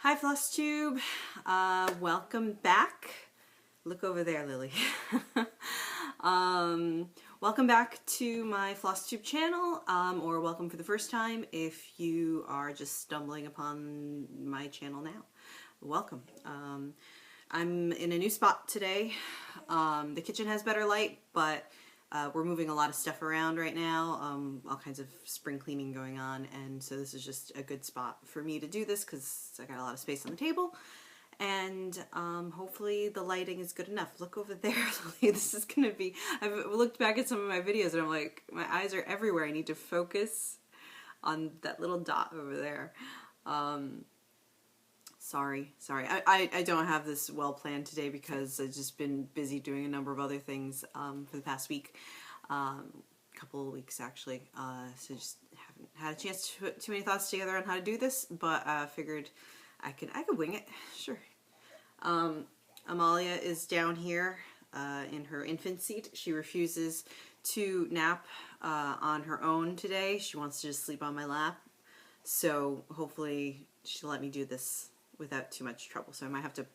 Hi Flosstube, welcome back. Look over there, Lily. Welcome back to my Flosstube channel, or welcome for the first time if you are just stumbling upon my channel now. Welcome. I'm in a new spot today. The kitchen has better light, but we're moving a lot of stuff around right now, all kinds of spring cleaning going on, and so this is just a good spot for me to do this because I got a lot of space on the table, and hopefully the lighting is good enough. Look over there, Lily. This is gonna be, I've looked back at some of my videos and I'm like, my eyes are everywhere. I need to focus on that little dot over there. Sorry. I don't have this well planned today because I've just been busy doing a number of other things for the past week, couple of weeks actually. So just haven't had a chance to put too many thoughts together on how to do this, but figured I could wing it. Sure. Amalia is down here in her infant seat. She refuses to nap on her own today. She wants to just sleep on my lap. So hopefully she'll let me do this without too much trouble. So I might have to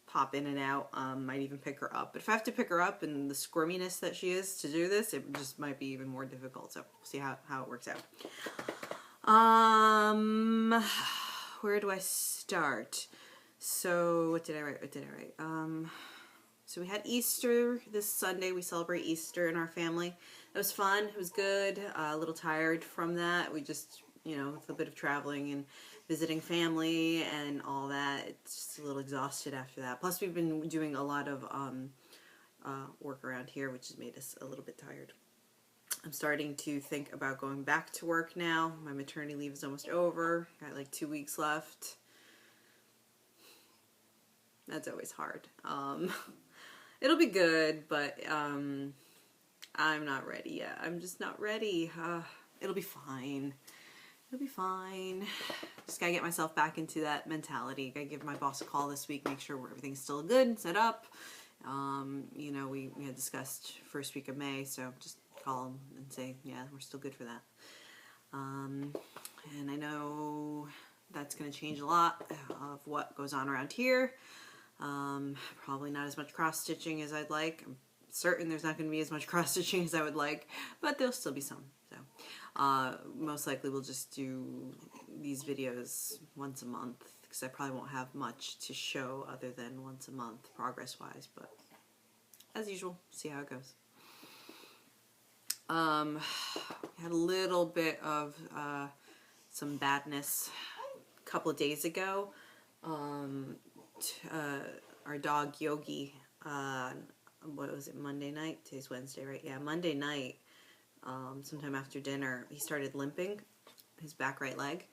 pop in and out, might even pick her up. But if I have to pick her up and the squirminess that she is to do this, it just might be even more difficult. So we'll see how it works out. Where do I start? So what did I write? So we had Easter this Sunday. We celebrate Easter in our family. It was fun. It was good. A little tired from that. We just, you know, with a bit of traveling and visiting family and all that, it's just a little exhausted after that. Plus we've been doing a lot of work around here, which has made us a little bit tired. I'm starting to think about going back to work now. My maternity leave is almost over. Got like 2 weeks left. That's always hard. It'll be good, but I'm not ready yet. I'm just not ready. It'll be fine. It'll be fine. Just gotta get myself back into that mentality. Gotta give my boss a call this week, make sure everything's still good, set up. You know, we had discussed first week of May, so just call them and say, yeah, we're still good for that. And I know that's gonna change a lot of what goes on around here. Probably not as much cross-stitching as I'd like. I'm certain there's not going to be as much cross-stitching as I would like, but there'll still be some. So most likely we'll just do these videos once a month because I probably won't have much to show other than once a month progress-wise, but as usual, see how it goes. Had a little bit of some badness a couple of days ago. Our dog Yogi, what was it, Monday night? Today's Wednesday, right? Yeah, Monday night, sometime after dinner, he started limping, his back right leg,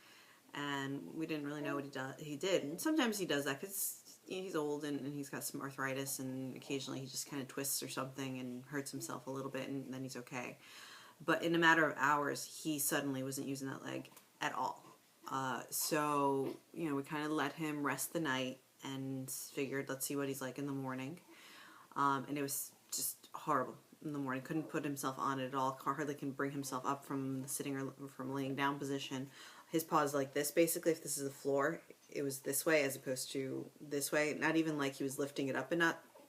and we didn't really know what he did. And sometimes he does that because he's old and he's got some arthritis, and occasionally he just kind of twists or something and hurts himself a little bit, and then he's okay. But in a matter of hours, he suddenly wasn't using that leg at all. So, you know, we kind of let him rest the night and figured, let's see what he's like in the morning. And it was just horrible in the morning. Couldn't put himself on it at all. Hardly can bring himself up from the sitting or from laying down position. His paw's like this, basically. If this is the floor, it was this way as opposed to this way. Not even like he was lifting it up and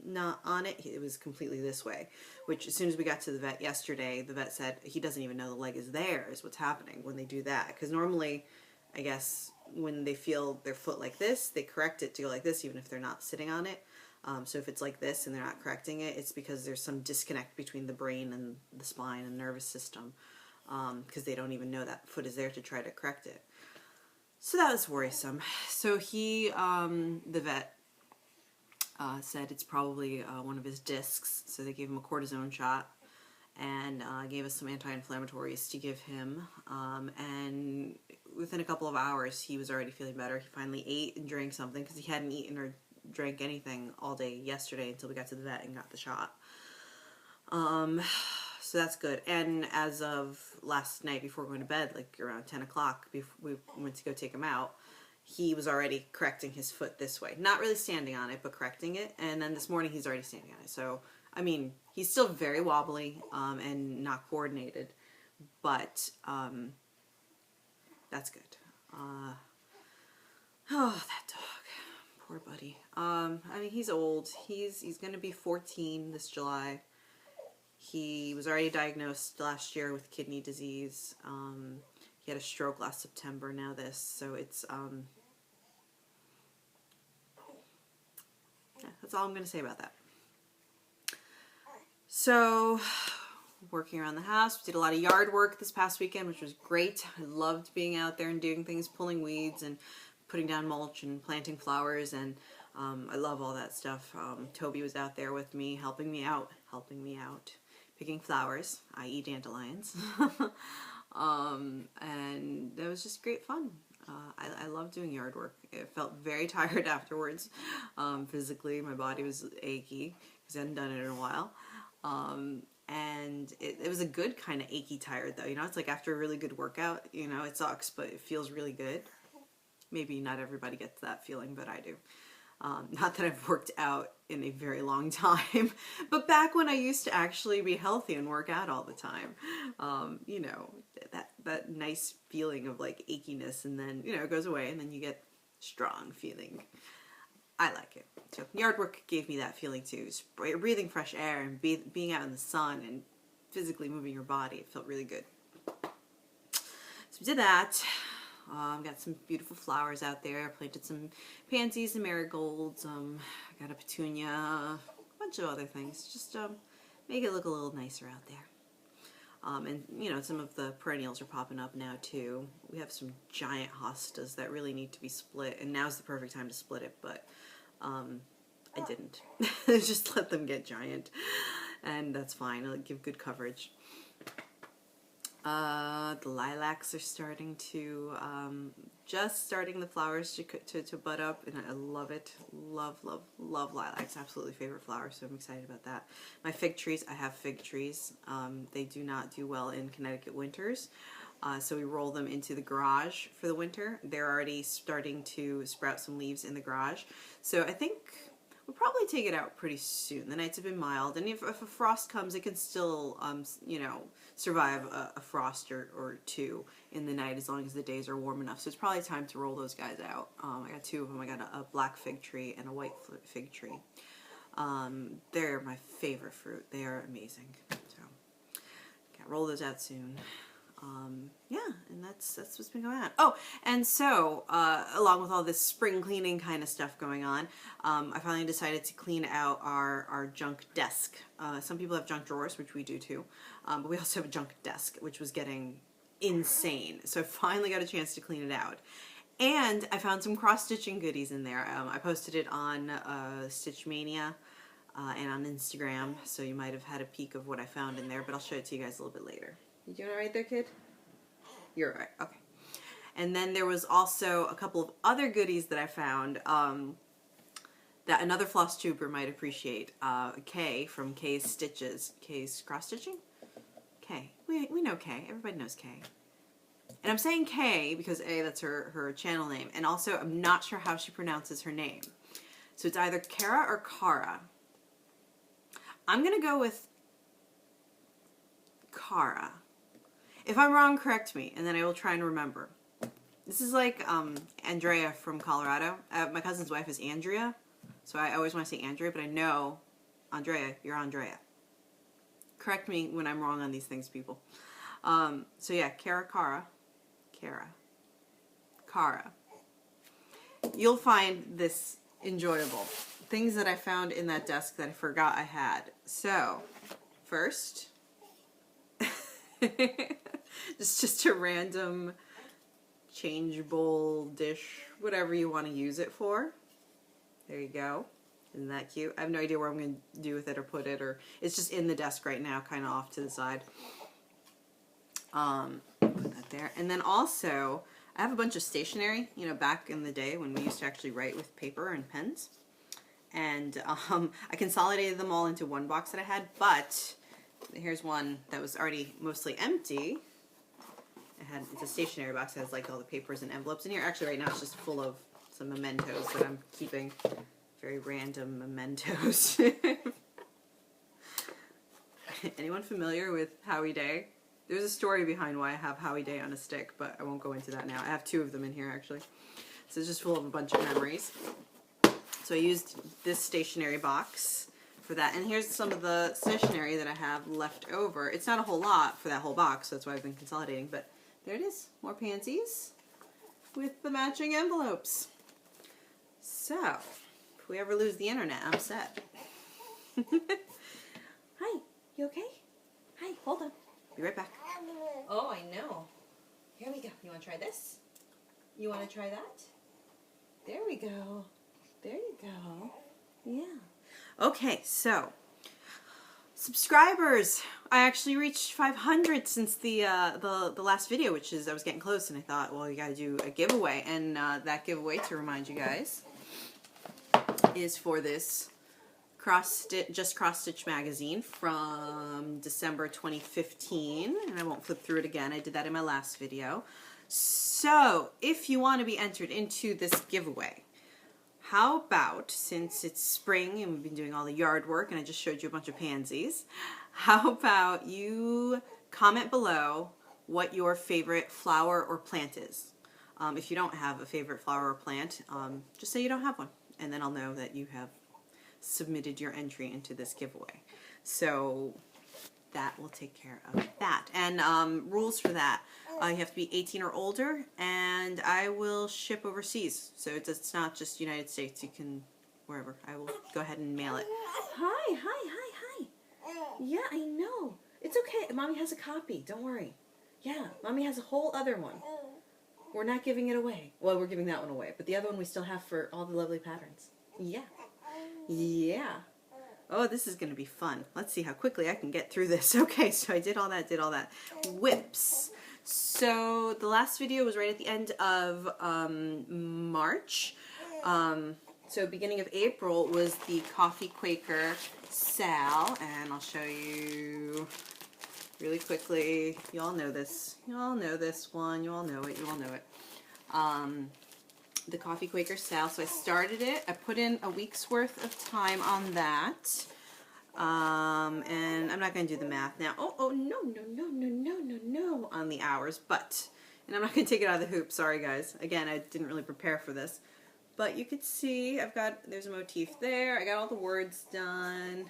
not on it. It was completely this way. Which, as soon as we got to the vet yesterday, the vet said he doesn't even know the leg is there, is what's happening when they do that. Because normally, I guess, when they feel their foot like this, they correct it to go like this, even if they're not sitting on it. So if it's like this and they're not correcting it, it's because there's some disconnect between the brain and the spine and nervous system, because they don't even know that foot is there to try to correct it. So that was worrisome. So he, the vet, said it's probably one of his discs, so they gave him a cortisone shot and gave us some anti-inflammatories to give him, and within a couple of hours he was already feeling better. He finally ate and drank something because he hadn't eaten or drank anything all day yesterday until we got to the vet and got the shot. So that's good. And as of last night before going to bed, like around 10 o'clock, we went to go take him out, he was already correcting his foot this way. Not really standing on it, but correcting it. And then this morning he's already standing on it. So, I mean, he's still very wobbly and not coordinated, but that's good. Oh, that dog. buddy. I mean, he's old. He's going to be 14 this July. He was already diagnosed last year with kidney disease. He had a stroke last September, now this. So it's, yeah, that's all I'm going to say about that. So, working around the house. We did a lot of yard work this past weekend, which was great. I loved being out there and doing things, pulling weeds and putting down mulch and planting flowers, and I love all that stuff. Toby was out there with me, helping me out, picking flowers, i.e. dandelions. And that was just great fun. I love doing yard work. It felt very tired afterwards. Physically, my body was achy because I hadn't done it in a while. And it was a good kind of achy tired though, you know, it's like after a really good workout, you know, it sucks, but it feels really good. Maybe not everybody gets that feeling, but I do. Not that I've worked out in a very long time, but back when I used to actually be healthy and work out all the time, you know, that nice feeling of like achiness, and then, you know, it goes away and then you get strong feeling. I like it. So yard work gave me that feeling too. Breathing fresh air and being out in the sun and physically moving your body. It felt really good. So we did that. Got some beautiful flowers out there. Planted some pansies and marigolds. I got a petunia, a bunch of other things. Just make it look a little nicer out there. And, you know, some of the perennials are popping up now too. We have some giant hostas that really need to be split, and now's the perfect time to split it, but I didn't. Just let them get giant, and that's fine. It'll give good coverage. The lilacs are starting to, just starting the flowers to bud up, and I love it. Love, love, love lilacs. Absolutely favorite flower, so I'm excited about that. My fig trees, I have fig trees. They do not do well in Connecticut winters, so we roll them into the garage for the winter. They're already starting to sprout some leaves in the garage, so I think we'll probably take it out pretty soon. The nights have been mild, and if a frost comes, it can still, you know, survive a frost or two in the night as long as the days are warm enough. So it's probably time to roll those guys out. I got two of them. I got a black fig tree and a white fig tree. They're my favorite fruit. They are amazing. So, gotta roll those out soon. Yeah, and that's what's been going on. Oh, and so, along with all this spring cleaning kind of stuff going on, I finally decided to clean out our junk desk. Some people have junk drawers, which we do too, but we also have a junk desk, which was getting insane. So I finally got a chance to clean it out. And I found some cross-stitching goodies in there. I posted it on Stitch Mania and on Instagram, so you might have had a peek of what I found in there, but I'll show it to you guys a little bit later. You doing all right there, kid? You're all right. Okay. And then there was also a couple of other goodies that I found that another Flosstuber might appreciate. Kay from Kay's Stitches. Kay's cross-stitching? Kay. We know Kay. Everybody knows Kay. And I'm saying Kay because A, that's her channel name, and also I'm not sure how she pronounces her name. So it's either Kara or Kara. I'm going to go with Kara. If I'm wrong, correct me, and then I will try and remember. This is like Andrea from Colorado. My cousin's wife is Andrea, so I always want to say Andrea, but I know, Andrea, you're Andrea. Correct me when I'm wrong on these things, people. So yeah, Kara. You'll find this enjoyable. Things that I found in that desk that I forgot I had. So, first, just a random changeable dish, whatever you want to use it for. There you go. Isn't that cute? I have no idea where I'm going to do with it or put it, or it's just in the desk right now, kind of off to the side. Put that there. And then also, I have a bunch of stationery, you know, back in the day when we used to actually write with paper and pens. And I consolidated them all into one box that I had, but here's one that was already mostly empty. It's a stationery box that has like all the papers and envelopes in here. Actually, right now it's just full of some mementos that I'm keeping. Very random mementos. Anyone familiar with Howie Day? There's a story behind why I have Howie Day on a stick, but I won't go into that now. I have two of them in here, actually. So it's just full of a bunch of memories. So I used this stationery box for that. And here's some of the stationery that I have left over. It's not a whole lot for that whole box, so that's why I've been consolidating. But there it is. More pansies with the matching envelopes. So, if we ever lose the internet, I'm set. Hi, you okay? Hi, hold on. Be right back. Oh, I know. Here we go. You want to try this? You want to try that? There we go. There you go. Yeah. Okay, so subscribers. I actually reached 500 since the last video, which is I was getting close, and I thought, well, you got to do a giveaway, and that giveaway, to remind you guys, is for this Cross Stitch magazine from December 2015, and I won't flip through it again. I did that in my last video. So, if you want to be entered into this giveaway, how about, since it's spring and we've been doing all the yard work and I just showed you a bunch of pansies, how about you comment below what your favorite flower or plant is? If you don't have a favorite flower or plant, just say you don't have one, and then I'll know that you have submitted your entry into this giveaway. So that will take care of that. And rules for that. You have to be 18 or older, and I will ship overseas. So it's not just United States. You can, wherever. I will go ahead and mail it. Hi, hi, hi, hi. Yeah, I know. It's okay. Mommy has a copy. Don't worry. Yeah, Mommy has a whole other one. We're not giving it away. Well, we're giving that one away, but the other one we still have for all the lovely patterns. Yeah. Yeah. Oh, this is going to be fun. Let's see how quickly I can get through this. Okay, so I did all that. Whips. So the last video was right at the end of March. So beginning of April was the Coffee Quaker Sal, and I'll show you really quickly. You all know this. You all know this one. You all know it. You all know it. The Coffee Quaker Sal. So I started it. I put in a week's worth of time on that. And I'm not going to do the math now. Oh, no on the hours, but, and I'm not going to take it out of the hoop. Sorry, guys. Again, I didn't really prepare for this. But you could see, there's a motif there. I got all the words done.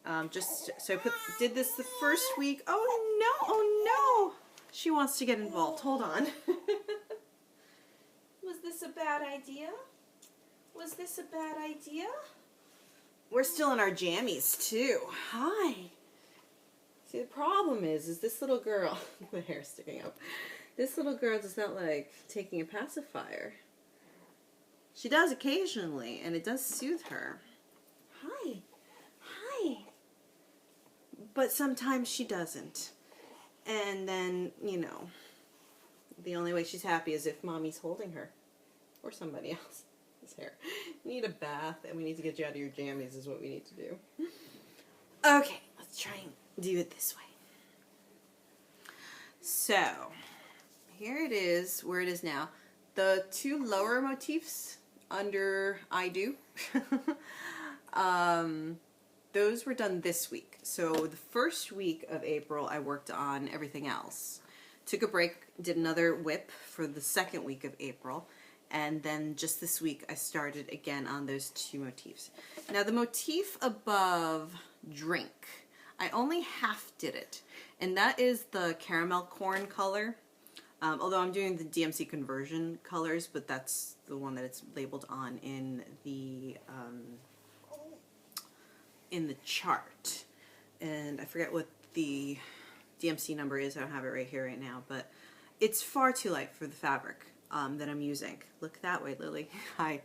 So I did this the first week. Oh no. She wants to get involved. Hold on. Was this a bad idea? Was this a bad idea? We're still in our jammies, too. Hi. See, the problem is this little girl, the hair's sticking up, this little girl does not like taking a pacifier. She does occasionally, and it does soothe her. Hi. Hi. But sometimes she doesn't. And then, you know, the only way she's happy is if Mommy's holding her. Or somebody else. His hair. You need a bath, and we need to get you out of your jammies is what we need to do. Okay, let's try and do it this way. So, here it is, where it is now. The two lower motifs under I Do, those were done this week. So the first week of April, I worked on everything else. Took a break, did another whip for the second week of April. And then just this week, I started again on those two motifs. Now, the motif above Drink, I only half did it. And that is the caramel corn color. Although I'm doing the DMC conversion colors, but that's the one that it's labeled on in the chart. And I forget what the DMC number is. I don't have it right here right now. But it's far too light for the fabric that I'm using. Look that way, Lily. Hi.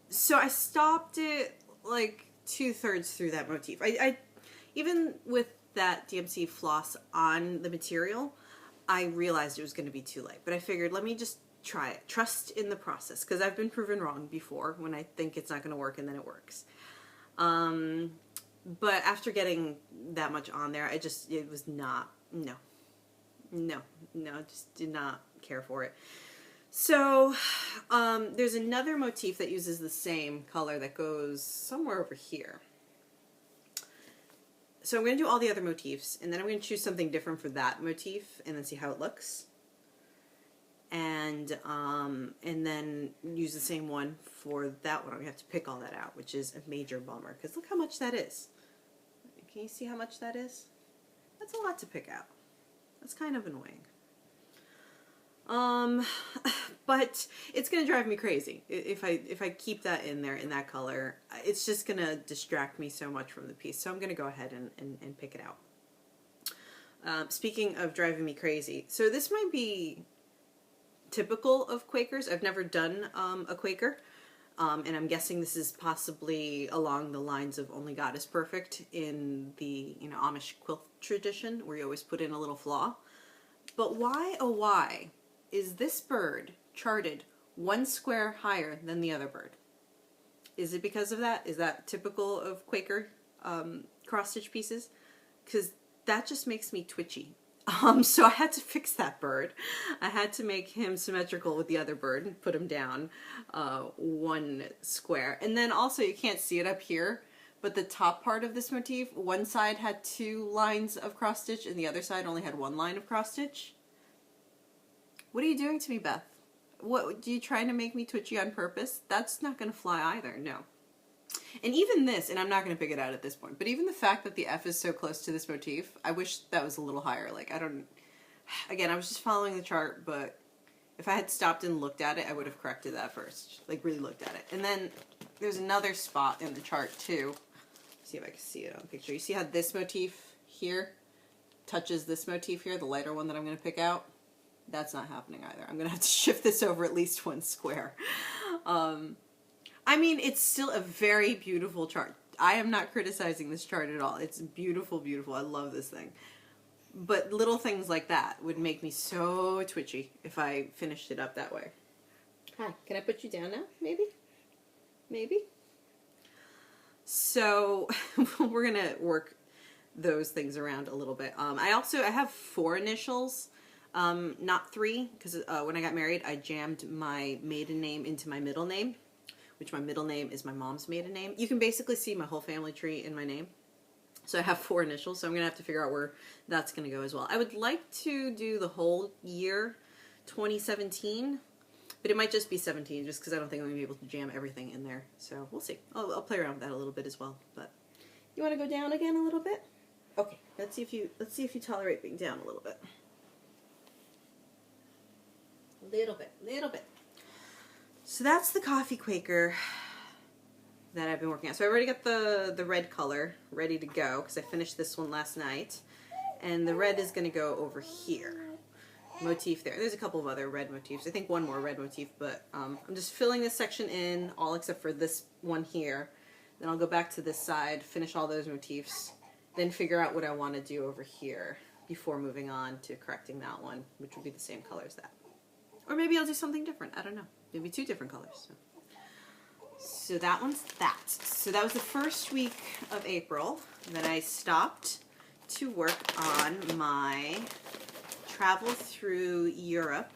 So I stopped it like 2/3 through that motif. I even with that DMC floss on the material, I realized it was going to be too light. But I figured, let me just try it. Trust in the process, because I've been proven wrong before when I think it's not going to work and then it works. But after getting that much on there, it was not, no, just did not care for it. So, there's another motif that uses the same color that goes somewhere over here. So I'm going to do all the other motifs, and then I'm going to choose something different for that motif, and then see how it looks. and then use the same one for that one. I have to pick all that out, which is a major bummer, because look how much that is. Can you see how much that is? That's a lot to pick out. That's kind of annoying. But it's gonna drive me crazy if I keep that in there in that color. It's just gonna distract me so much from the piece. So I'm gonna go ahead and pick it out. Speaking of driving me crazy, so this might be typical of Quakers. I've never done a Quaker, and I'm guessing this is possibly along the lines of Only God is Perfect in the Amish quilt tradition, where you always put in a little flaw. But why, oh why, is this bird charted one square higher than the other bird? Is it because of that? Is that typical of Quaker cross-stitch pieces? Because that just makes me twitchy. So I had to fix that bird. I had to make him symmetrical with the other bird and put him down one square. And then also, you can't see it up here, but the top part of this motif, one side had 2 lines of cross-stitch and the other side only had 1 line of cross-stitch. What are you doing to me, Beth? What, are you trying to make me twitchy on purpose? That's not going to fly either, no. And even this, and I'm not going to pick it out at this point, but even the fact that the F is so close to this motif, I wish that was a little higher. Like, again, I was just following the chart, but if I had stopped and looked at it, I would have corrected that first. Like, really looked at it. And then there's another spot in the chart, too. Let's see if I can see it on the picture. You see how this motif here touches this motif here, the lighter one that I'm going to pick out? That's not happening either. I'm going to have to shift this over at least 1 square. I mean, it's still a very beautiful chart. I am not criticizing this chart at all. It's beautiful, beautiful. I love this thing. But little things like that would make me so twitchy if I finished it up that way. Hi, can I put you down now? Maybe? Maybe? So we're going to work those things around a little bit. I have 4 initials. Not 3, because when I got married, I jammed my maiden name into my middle name, which my middle name is my mom's maiden name. You can basically see my whole family tree in my name. So I have 4 initials, so I'm going to have to figure out where that's going to go as well. I would like to do the whole year 2017, but it might just be 17, just because I don't think I'm going to be able to jam everything in there. So we'll see. I'll play around with that a little bit as well. But you want to go down again a little bit? Okay, let's see if you tolerate being down a little bit. Little bit. So that's the Coffee Quaker that I've been working on. So I already got the red color ready to go, because I finished this one last night. And the red is going to go over here. Motif there. There's a couple of other red motifs. I think one more red motif, but I'm just filling this section in, all except for this one here. Then I'll go back to this side, finish all those motifs, then figure out what I want to do over here before moving on to correcting that one, which will be the same color as that. Or maybe I'll do something different. I don't know. Maybe 2 different colors. So that one's that. So that was the first week of April that I stopped to work on my travel through Europe.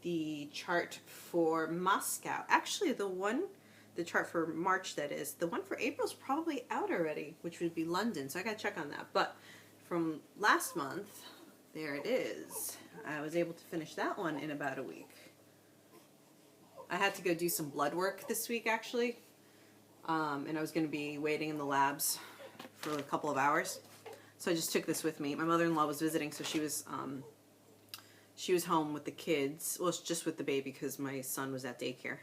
The chart for Moscow. Actually, the chart for March, that is. The one for April's probably out already, which would be London. So I got to check on that. But from last month, there it is. I was able to finish that one in about a week. I had to go do some blood work this week, actually. And I was going to be waiting in the labs for a couple of hours. So I just took this with me. My mother-in-law was visiting, so she was home with the kids. Well, it's just with the baby because my son was at daycare.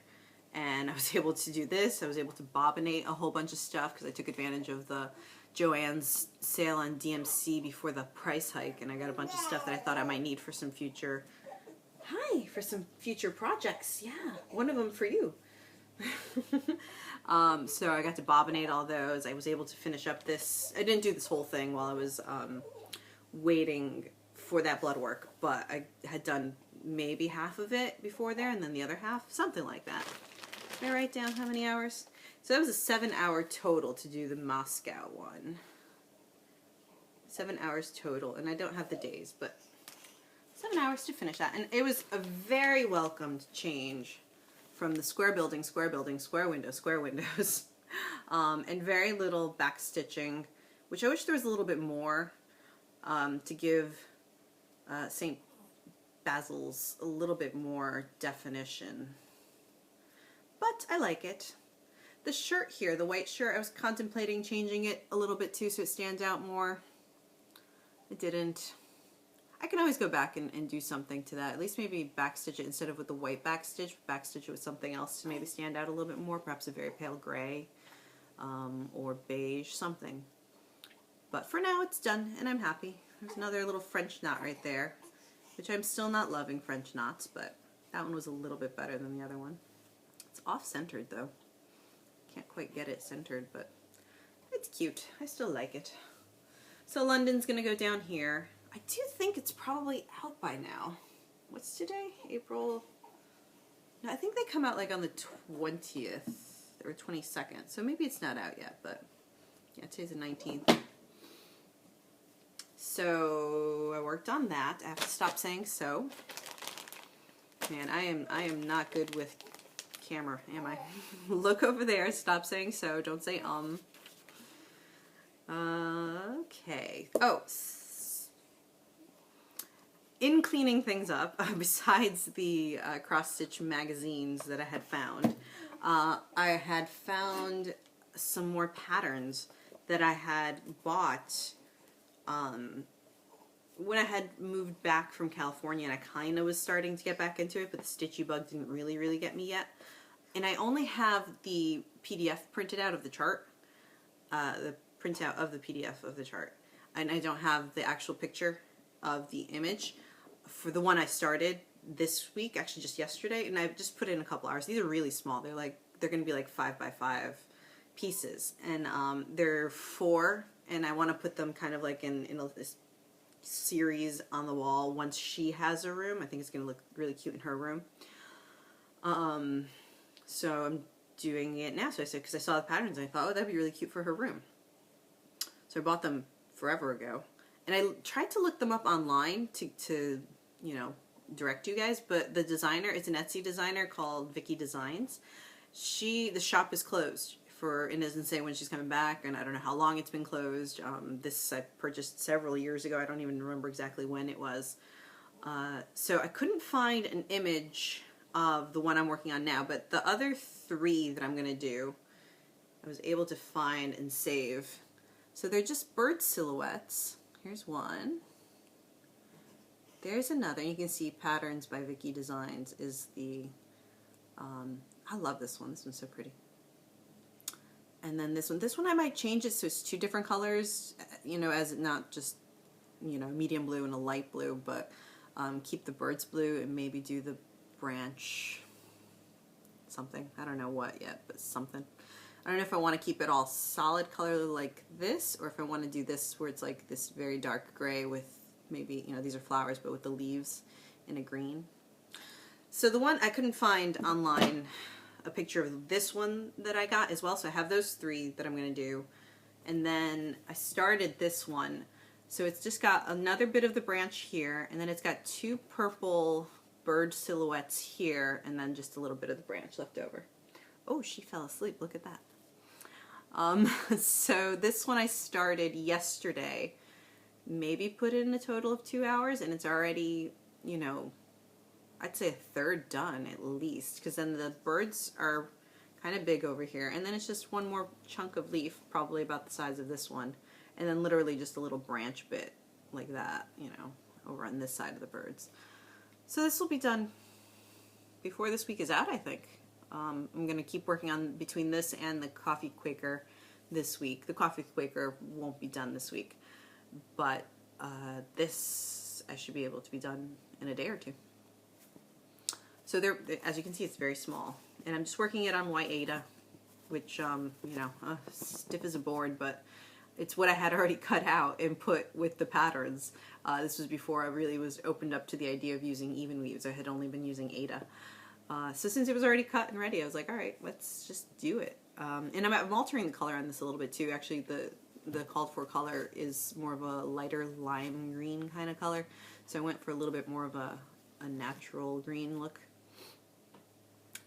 And I was able to do this. I was able to bobbinate a whole bunch of stuff because I took advantage of the Joann's sale on DMC before the price hike, and I got a bunch of stuff that I thought I might need for some future projects. Yeah, one of them for you. So I got to bobbinate all those. I was able to finish up this. I didn't do this whole thing while I was waiting for that blood work, but I had done maybe half of it before there, and then the other half, something like that. Did I write down how many hours? So that was a 7-hour total to do the Moscow one. 7 hours total, and I don't have the days, but 7 hours to finish that. And it was a very welcomed change from the square building, square windows, and very little back stitching, which I wish there was a little bit more to give St. bezels a little bit more definition. But I like it. The shirt here, the white shirt, I was contemplating changing it a little bit too so it stands out more. I didn't. I can always go back and do something to that. At least maybe backstitch it instead of with the white backstitch. Backstitch it with something else to maybe stand out a little bit more. Perhaps a very pale gray or beige, something. But for now it's done and I'm happy. There's another little French knot right there, which I'm still not loving French knots, but that one was a little bit better than the other one. It's off-centered though. Can't quite get it centered, but it's cute. I still like it. So London's gonna go down here. I do think it's probably out by now. What's today? April? No, I think they come out like on the 20th or 22nd. So maybe it's not out yet, but yeah, today's the 19th. So I worked on that. I have to stop saying so. Man, I am not good with camera, am I? Look over there, stop saying so, don't say okay. Oh, in cleaning things up, besides the cross-stitch magazines that I had found, I had found some more patterns that I had bought when I had moved back from California, and I kind of was starting to get back into it, but the stitchy bug didn't really get me yet. And I only have the PDF printed out of the chart, the printout of the PDF of the chart, and I don't have the actual picture of the image for the one I started this week, actually just yesterday, and I've just put in a couple hours. These are really small. They're going to be like 5x5 pieces, and they're 4, and I want to put them kind of like in this series on the wall once she has a room. I think it's going to look really cute in her room. So I'm doing it now. So I said, because I saw the patterns and I thought, oh, that'd be really cute for her room. So I bought them forever ago. And I tried to look them up online to you know, direct you guys, but the designer, it's an Etsy designer called Vicky Designs. The shop is closed and doesn't say when she's coming back, and I don't know how long it's been closed. This I purchased several years ago. I don't even remember exactly when it was. So I couldn't find an image of the one I'm working on now, but the other 3 that I'm going to do, I was able to find and save. So they're just bird silhouettes. Here's one. There's another. You can see Patterns by Vicky Designs is the, I love this one. This one's so pretty. And then this one I might change it so it's 2 different colors, you know, as not just, you know, medium blue and a light blue, but keep the birds blue and maybe do the branch something. I don't know what yet, but something. I don't know if I want to keep it all solid color like this, or if I want to do this where it's like this very dark gray with maybe, you know, these are flowers, but with the leaves in a green. So the one I couldn't find online, a picture of this one that I got as well. So I have those 3 that I'm going to do. And then I started this one. So it's just got another bit of the branch here, and then it's got 2 purple bird silhouettes here, and then just a little bit of the branch left over. Oh, she fell asleep. Look at that. So this one I started yesterday. Maybe put in a total of 2 hours, and it's already, you know, I'd say a 1/3 done at least, because then the birds are kind of big over here, and then it's just one more chunk of leaf, probably about the size of this one, and then literally just a little branch bit like that, you know, over on this side of the birds. So this will be done before this week is out, I think. I'm going to keep working on between this and the Coffee Quaker this week. The Coffee Quaker won't be done this week, but this I should be able to be done in a day or 2. So there, as you can see, it's very small, and I'm just working it on white Aida, which you know, stiff as a board, but it's what I had already cut out and put with the patterns. This was before I really was opened up to the idea of using even weaves. I had only been using Aida. So since it was already cut and ready, I was like, all right, let's just do it. And I'm altering the color on this a little bit too. Actually, the called for color is more of a lighter lime green kind of color. So I went for a little bit more of a natural green look.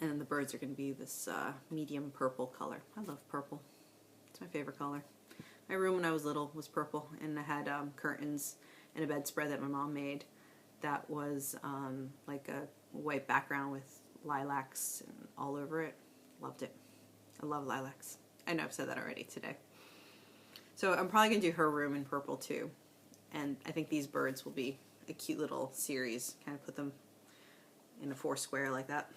And then the birds are going to be this medium purple color. I love purple. It's my favorite color. My room when I was little was purple, and I had curtains and a bedspread that my mom made that was like a white background with lilacs and all over it. Loved it. I love lilacs. I know I've said that already today. So I'm probably going to do her room in purple too. And I think these birds will be a cute little series. Kind of put them in a 4 square like that.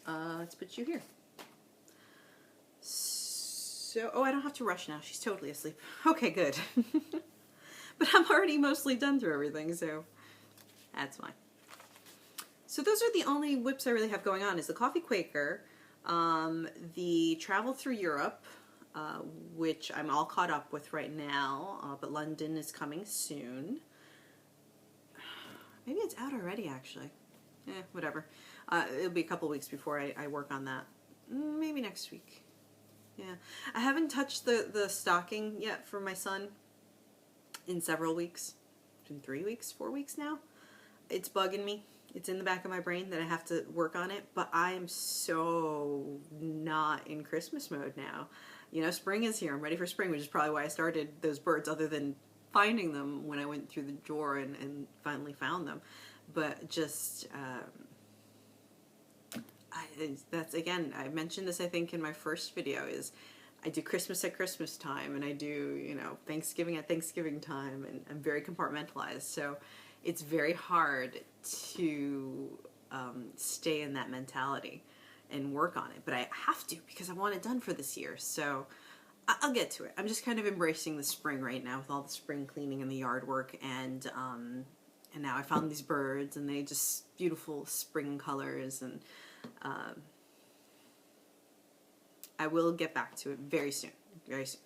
Let's put you here. So, oh, I don't have to rush now. She's totally asleep. Okay, good. But I'm already mostly done through everything, so that's fine. So those are the only whips I really have going on, is the Coffee Quaker, the Travel Through Europe, which I'm all caught up with right now, but London is coming soon. Maybe it's out already, actually. Whatever. It'll be a couple weeks before I work on that. Maybe next week. Yeah. I haven't touched the stocking yet for my son in several weeks. It's been 3 weeks, 4 weeks now. It's bugging me. It's in the back of my brain that I have to work on it, but I am so not in Christmas mode now. You know, spring is here. I'm ready for spring, which is probably why I started those birds, other than finding them when I went through the drawer and finally found them. But just, that's, again, I mentioned this, I think, in my first video, is I do Christmas at Christmas time, and I do, you know, Thanksgiving at Thanksgiving time, and I'm very compartmentalized. So it's very hard to stay in that mentality and work on it. But I have to, because I want it done for this year. So I'll get to it. I'm just kind of embracing the spring right now with all the spring cleaning and the yard work, and now I found these birds, and they just beautiful spring colors, and I will get back to it very soon, very soon.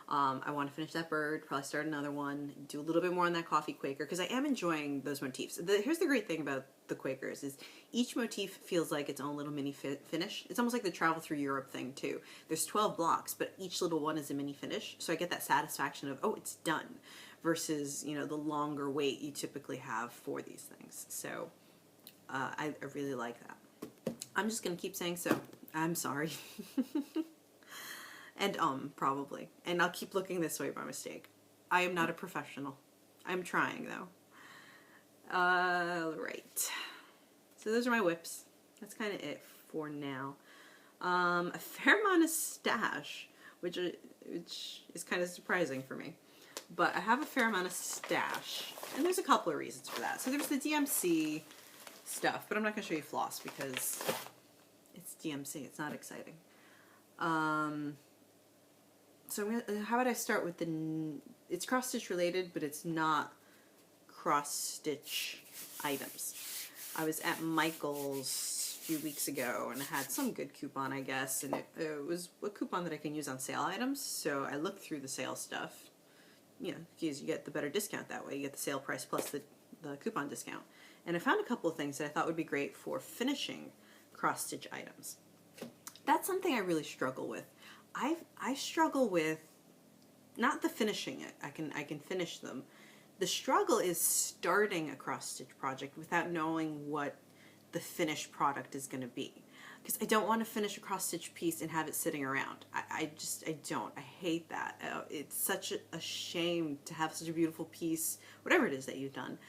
I want to finish that bird, probably start another one, do a little bit more on that Coffee Quaker, because I am enjoying those motifs. Here's the great thing about the Quakers, is each motif feels like its own little mini finish. It's almost like the Travel Through Europe thing too. There's 12 blocks, but each little one is a mini finish, so I get that satisfaction of, oh, it's done, versus, you know, the longer wait you typically have for these things. So I really like that. I'm just going to keep saying so. I'm sorry. And probably. And I'll keep looking this way by mistake. I am not a professional. I'm trying, though. Right. So those are my whips. That's kind of it for now. A fair amount of stash, which is kind of surprising for me. But I have a fair amount of stash. And there's a couple of reasons for that. So there's the DMC stuff, but I'm not going to show you floss because it's DMC. It's not exciting. So how about I start with it's cross-stitch related, but it's not cross-stitch items. I was at Michael's a few weeks ago, and I had some good coupon, I guess, and it was a coupon that I can use on sale items, so I looked through the sale stuff. You know, because you get the better discount that way. You get the sale price plus the coupon discount. And I found a couple of things that I thought would be great for finishing cross-stitch items. That's something I really struggle with. I struggle with not the finishing it. I can finish them. The struggle is starting a cross-stitch project without knowing what the finished product is going to be. Because I don't want to finish a cross-stitch piece and have it sitting around. I don't. I hate that. It's such a shame to have such a beautiful piece, whatever it is that you've done,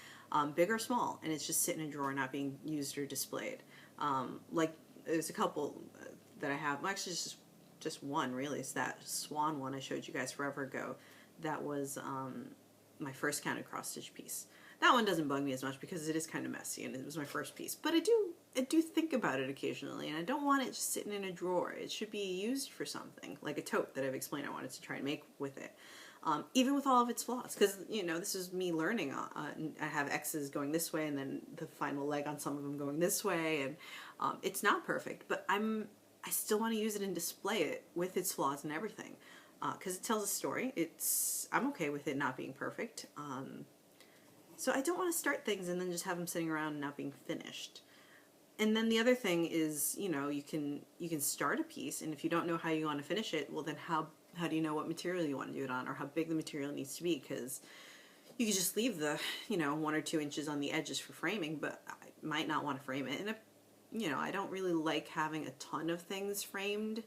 big or small, and it's just sitting in a drawer not being used or displayed. Like, there's a couple that I have. Well, actually, just one, really. It's that swan one I showed you guys forever ago. That was my first counted cross-stitch piece. That one doesn't bug me as much because it is kind of messy, and it was my first piece. But I do think about it occasionally, and I don't want it just sitting in a drawer. It should be used for something, like a tote that I've explained I wanted to try and make with it. Even with all of its flaws, because, you know, this is me learning. I have X's going this way, and then the final leg on some of them going this way, and it's not perfect, but I still want to use it and display it with its flaws and everything, because it tells a story. I'm okay with it not being perfect. So I don't want to start things and then just have them sitting around and not being finished. And then the other thing is, you know, you can start a piece, and if you don't know how you want to finish it, well, then how do you know what material you want to do it on, or how big the material needs to be? Because you could just leave the, you know, 1 or 2 inches on the edges for framing, but I might not want to frame it. And you know, I don't really like having a ton of things framed,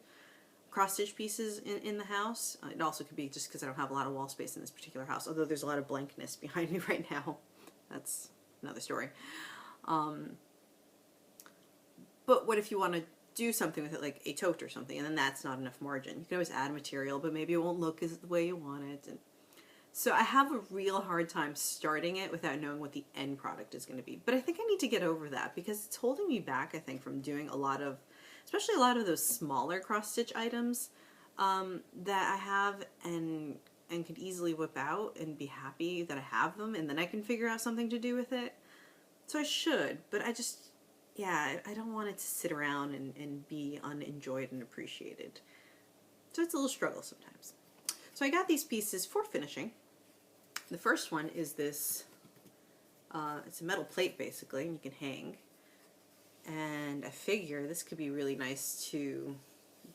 cross-stitch pieces in the house. It also could be just because I don't have a lot of wall space in this particular house, although there's a lot of blankness behind me right now. That's another story. But what if you want to do something with it, like a tote or something, and then that's not enough margin? You can always add material, but maybe it won't look as the way you want it. And so I have a real hard time starting it without knowing what the end product is going to be. But I think I need to get over that because it's holding me back, I think, from doing a lot of, especially a lot of those smaller cross-stitch items that I have and could easily whip out and be happy that I have them, and then I can figure out something to do with it. So I should, but I just, yeah, I don't want it to sit around and be unenjoyed and appreciated. So it's a little struggle sometimes. So I got these pieces for finishing. The first one is this, it's a metal plate basically, and you can hang. And I figure this could be really nice to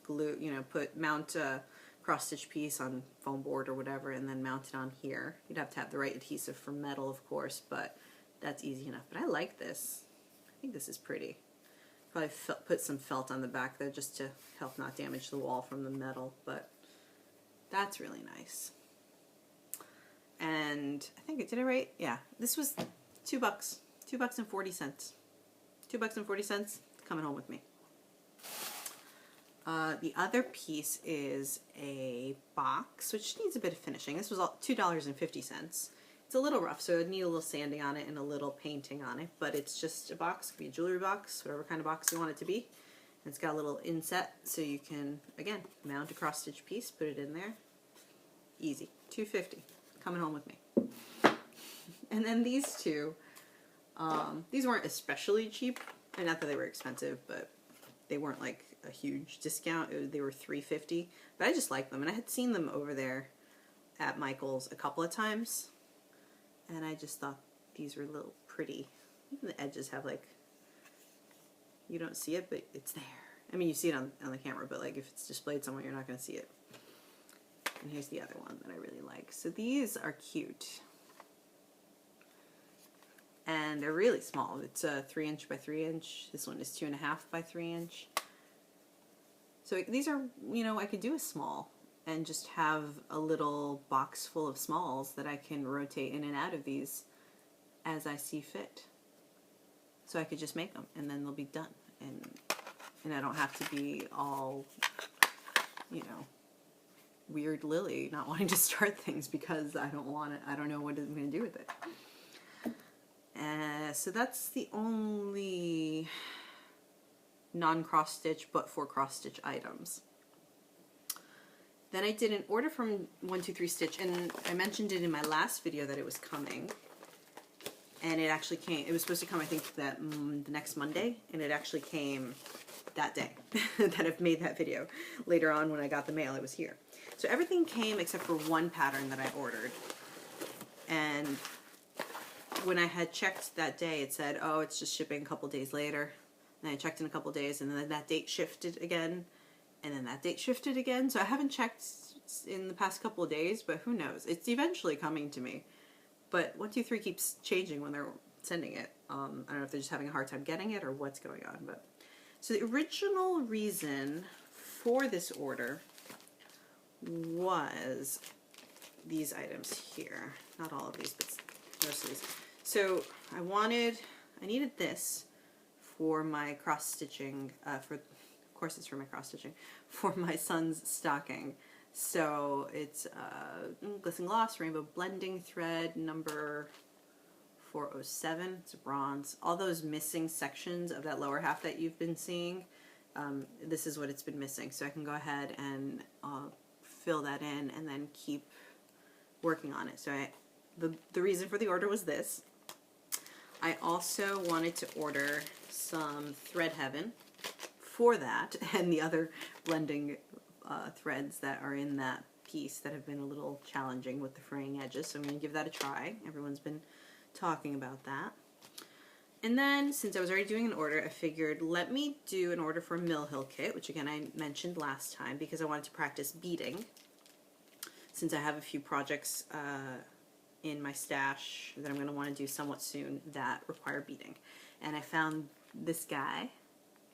glue, you know, mount a cross-stitch piece on foam board or whatever, and then mount it on here. You'd have to have the right adhesive for metal, of course, but that's easy enough. But I like this. I think this is pretty. Probably put some felt on the back there just to help not damage the wall from the metal, but that's really nice. And I think, did I write? Yeah, this was $2. $2.40. $2.40 coming home with me. The other piece is a box, which needs a bit of finishing. This was all $2.50. It's a little rough, so it would need a little sanding on it and a little painting on it, but it's just a box. It could be a jewelry box, whatever kind of box you want it to be. And it's got a little inset, so you can, again, mount a cross-stitch piece, put it in there. Easy. $2.50. Coming home with me. And then these two, these weren't especially cheap. And not that they were expensive, but they weren't like a huge discount. They were $3.50, but I just like them. And I had seen them over there at Michael's a couple of times. And I just thought these were a little pretty. Even the edges have like, you don't see it, but it's there. I mean, you see it on the camera, but like if it's displayed somewhere, you're not going to see it. And here's the other one that I really like. So these are cute. And they're really small. It's a 3" by 3". This one is 2.5 by 3". So these are, you know, I could do a small and just have a little box full of smalls that I can rotate in and out of these as I see fit. So I could just make them and then they'll be done. And I don't have to be all, you know, weird Lily, not wanting to start things because I don't want it. I don't know what I'm going to do with it. So that's the only non-cross-stitch but for cross-stitch items. Then I did an order from 123 Stitch, and I mentioned it in my last video that it was coming. And it actually came. It was supposed to come, I think, the next Monday, and it actually came that day that I've made that video. Later on when I got the mail, it was here. So everything came except for one pattern that I ordered. And when I had checked that day, it said, oh, it's just shipping a couple days later. And I checked in a couple days, and then that date shifted again. And then that date shifted again. So I haven't checked in the past couple of days, but who knows? It's eventually coming to me. But 123 keeps changing when they're sending it. I don't know if they're just having a hard time getting it or what's going on. But so the original reason for this order was these items here. Not all of these, but most of these. So I needed this for my cross-stitching, of course it's for my cross-stitching, for my son's stocking. So it's Glisten Gloss Rainbow Blending Thread number 407. It's a bronze. All those missing sections of that lower half that you've been seeing, this is what it's been missing. So I can go ahead and fill that in and then keep working on it. So the reason for the order was this. I also wanted to order some Thread Heaven for that and the other blending threads that are in that piece that have been a little challenging with the fraying edges, so I'm going to give that a try. Everyone's been talking about that. And then, since I was already doing an order, I figured let me do an order for a Mill Hill kit, which again I mentioned last time because I wanted to practice beading, since I have a few projects in my stash that I'm going to want to do somewhat soon that require beading. And I found this guy,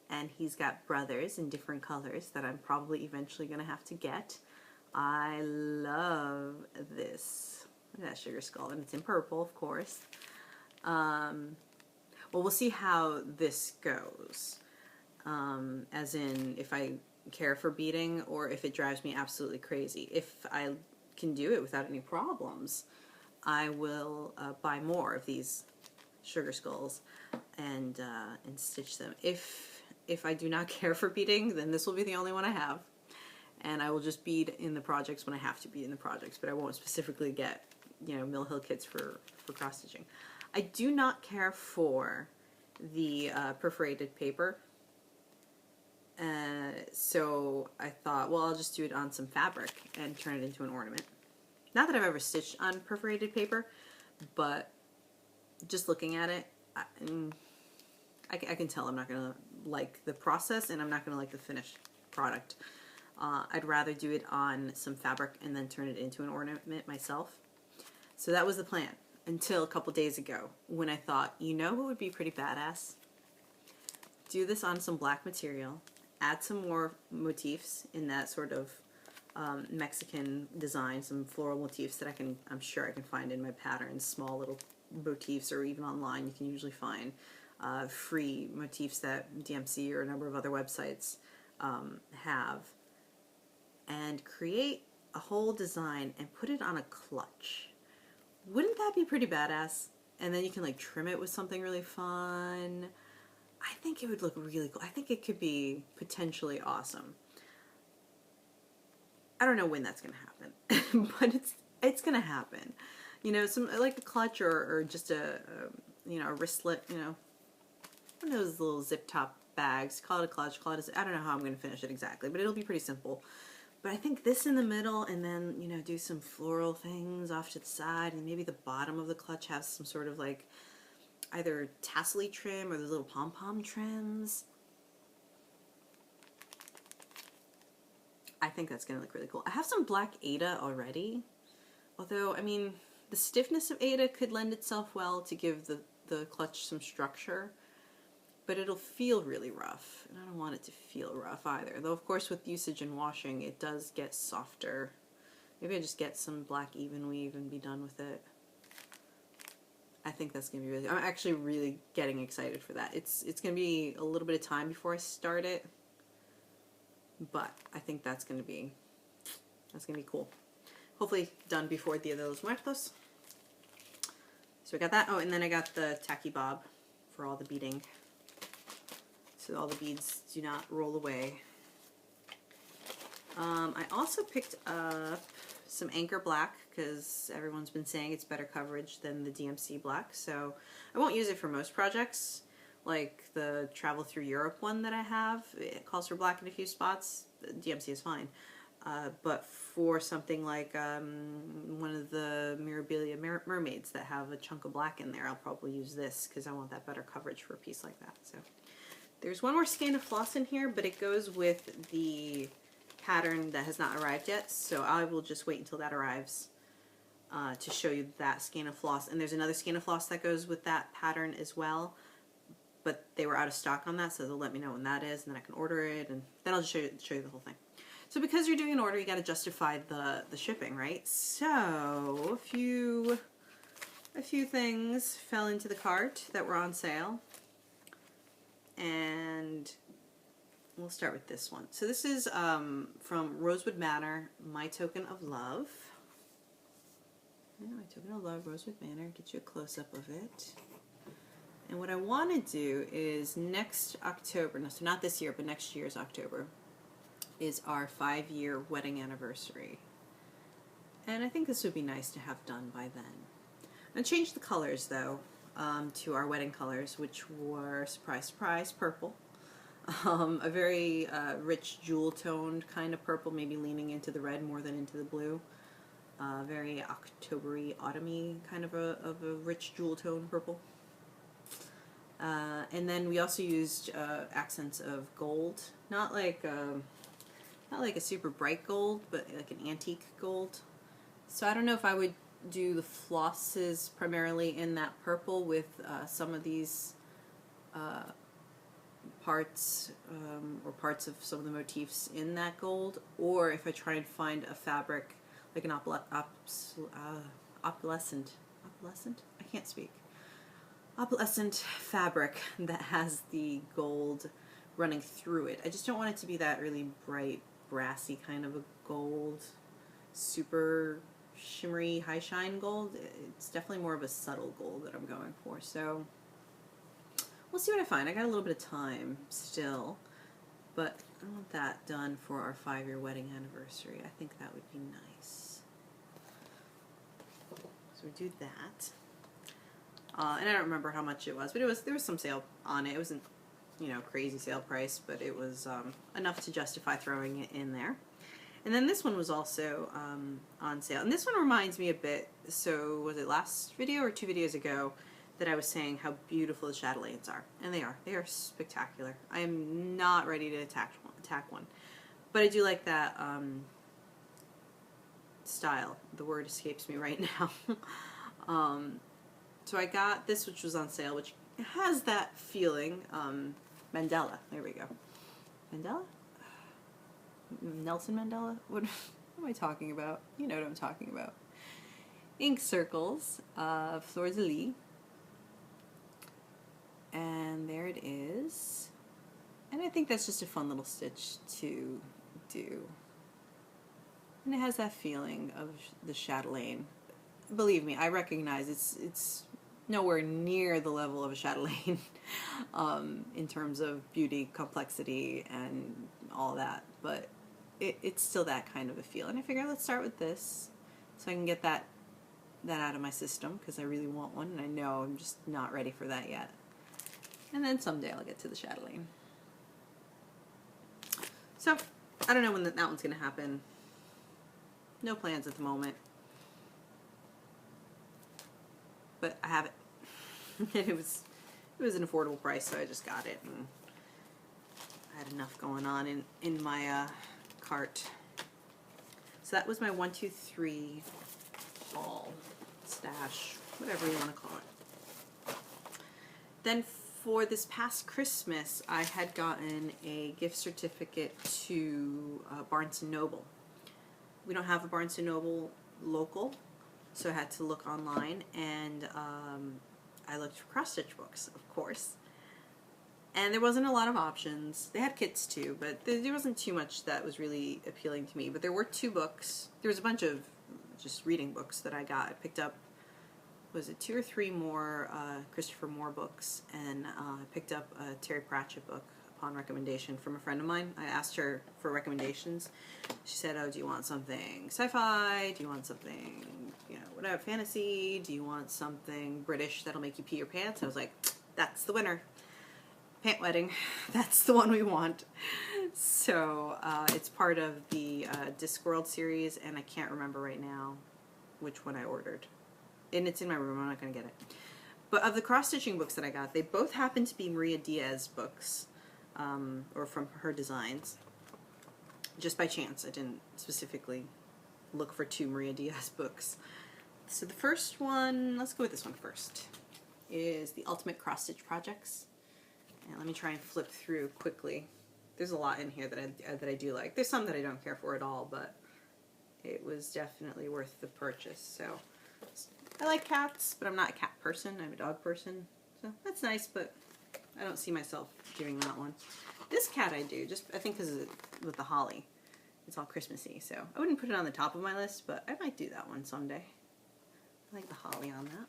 and he's got brothers in different colors that I'm probably eventually going to have to get. I love this. Look at that sugar skull, and it's in purple, of course. Well, we'll see how this goes. As in, if I care for beading or if it drives me absolutely crazy. If I can do it without any problems, I will buy more of these sugar skulls and stitch them. If I do not care for beading, then this will be the only one I have. And I will just bead in the projects when I have to bead in the projects, but I won't specifically get, Mill Hill kits for cross stitching. I do not care for the perforated paper. So I thought, well, I'll just do it on some fabric and turn it into an ornament. Not that I've ever stitched on perforated paper, but just looking at it, I can tell I'm not going to like the process and I'm not going to like the finished product. I'd rather do it on some fabric and then turn it into an ornament myself. So that was the plan until a couple days ago when I thought, what would be pretty badass? Do this on some black material, add some more motifs in that sort of Mexican design, some floral motifs that I'm sure I can find in my patterns, small little motifs, or even online you can usually find free motifs that DMC or a number of other websites have, and create a whole design and put it on a clutch. Wouldn't that be pretty badass? And then you can like trim it with something really fun. I think it would look really cool. I think it could be potentially awesome. I don't know when that's going to happen, but it's going to happen. Some like a clutch or just a wristlet. One of those little zip top bags. Call it a clutch. I don't know how I'm going to finish it exactly, but it'll be pretty simple. But I think this in the middle, and then do some floral things off to the side, and maybe the bottom of the clutch has some sort of like either tassel-y trim or those little pom-pom trims. I think that's going to look really cool. I have some black Aida already, although, the stiffness of Aida could lend itself well to give the clutch some structure, but it'll feel really rough, and I don't want it to feel rough either. Though, of course, with usage and washing, it does get softer. Maybe I just get some black even weave and be done with it. I think that's going to be really... I'm actually really getting excited for that. It's going to be a little bit of time before I start it, but I think that's going to be cool. Hopefully done before Dia de los Muertos. So I got that. Oh, and then I got the tacky bob for all the beading, so all the beads do not roll away. I also picked up some Anchor Black because everyone's been saying it's better coverage than the DMC Black, so I won't use it for most projects. Like the Travel Through Europe one that I have, it calls for black in a few spots. DMC is fine. But for something like one of the Mirabilia mermaids that have a chunk of black in there, I'll probably use this because I want that better coverage for a piece like that. So there's one more skein of floss in here, but it goes with the pattern that has not arrived yet, so I will just wait until that arrives to show you that skein of floss. And there's another skein of floss that goes with that pattern as well, but they were out of stock on that, so they'll let me know when that is, and then I can order it, and then I'll just show you the whole thing. So because you're doing an order, you got to justify the shipping, right? So a few things fell into the cart that were on sale, and we'll start with this one. So this is from Rosewood Manor, My Token of Love. Yeah, My Token of Love, Rosewood Manor. Get you a close-up of it. And what I want to do is next October, no, so not this year, but next year's October, is our 5-year wedding anniversary. And I think this would be nice to have done by then. I'm going to change the colors, though, to our wedding colors, which were, surprise, surprise, purple. A very rich jewel-toned kind of purple, maybe leaning into the red more than into the blue. Very October-y, autumn-y kind of a rich jewel-toned purple. And then we also used accents of gold, not like a super bright gold, but like an antique gold. So I don't know if I would do the flosses primarily in that purple with some of these parts or parts of some of the motifs in that gold, or if I try and find a fabric like an opalescent, I can't speak, opalescent fabric that has the gold running through it. I just don't want it to be that really bright, brassy kind of a gold, super shimmery, high shine gold. It's definitely more of a subtle gold that I'm going for. So we'll see what I find. I got a little bit of time still, but I want that done for our 5-year wedding anniversary. I think that would be nice. So we do that. And I don't remember how much it was, but there was some sale on it. It wasn't, you know, crazy sale price, but it was enough to justify throwing it in there. And then this one was also on sale. And this one reminds me a bit, so was it last video or 2 videos ago that I was saying how beautiful the chatelaines are. And they are. They are spectacular. I am not ready to attack one. But I do like that style. The word escapes me right now. So I got this, which was on sale, which has that feeling. Mandela. There we go. Mandela? Nelson Mandela? What am I talking about? You know what I'm talking about. Ink circles of Fleur de Lis. And there it is. And I think that's just a fun little stitch to do. And it has that feeling of the chatelaine. Believe me, I recognize it's nowhere near the level of a chatelaine in terms of beauty, complexity, and all that. But it's still that kind of a feel. And I figure let's start with this so I can get that out of my system, because I really want one, and I know I'm just not ready for that yet. And then someday I'll get to the chatelaine. So I don't know when that one's going to happen. No plans at the moment. But I have it. And it was an affordable price, so I just got it, and I had enough going on in my cart. So that was my 1, 2, 3 haul, stash, whatever you want to call it. Then for this past Christmas, I had gotten a gift certificate to Barnes & Noble. We don't have a Barnes & Noble local, so I had to look online, and I looked for cross-stitch books, of course. And there wasn't a lot of options. They had kits too, but there wasn't too much that was really appealing to me. But there were 2 books. There was a bunch of just reading books that I got. I picked up, was it 2 or 3 more Christopher Moore books, and I picked up a Terry Pratchett book upon recommendation from a friend of mine. I asked her for recommendations. She said, oh, do you want something sci-fi? Do you want something, you know, whatever, fantasy? Do you want something British that'll make you pee your pants? I was like, that's the winner. Pant Wedding. That's the one we want. So it's part of the Discworld series, and I can't remember right now which one I ordered. And it's in my room. I'm not going to get it. But of the cross-stitching books that I got, they both happen to be Maria Diaz books, or from her designs. Just by chance. I didn't specifically look for 2 Maria Diaz books. So the first one, let's go with this one first, is the Ultimate Cross-Stitch Projects. And let me try and flip through quickly. There's a lot in here that I do like. There's some that I don't care for at all, but it was definitely worth the purchase. So I like cats, but I'm not a cat person. I'm a dog person. So that's nice, but I don't see myself doing that one. This cat I do, just I think because with the holly. It's all Christmassy, so I wouldn't put it on the top of my list, but I might do that one someday. I like the holly on that.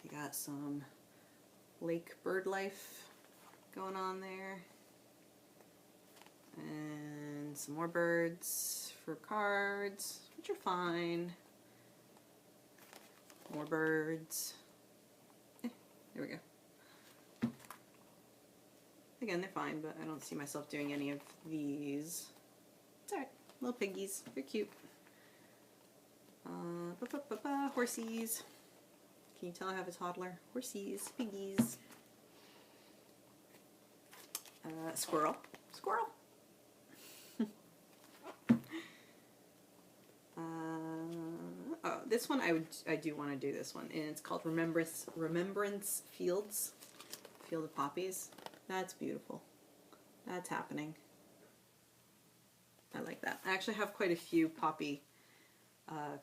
You got some lake bird life going on there. And some more birds for cards, which are fine. More birds. There we go. Again, they're fine, but I don't see myself doing any of these. It's alright. Little piggies. They're cute. Horsies. Can you tell I have a toddler? Horsies. Piggies. Squirrel. Squirrel. Oh, this one I do want to do this one, and it's called Remembrance Fields. Field of Poppies. That's beautiful. That's happening. I like that. I actually have quite a few poppy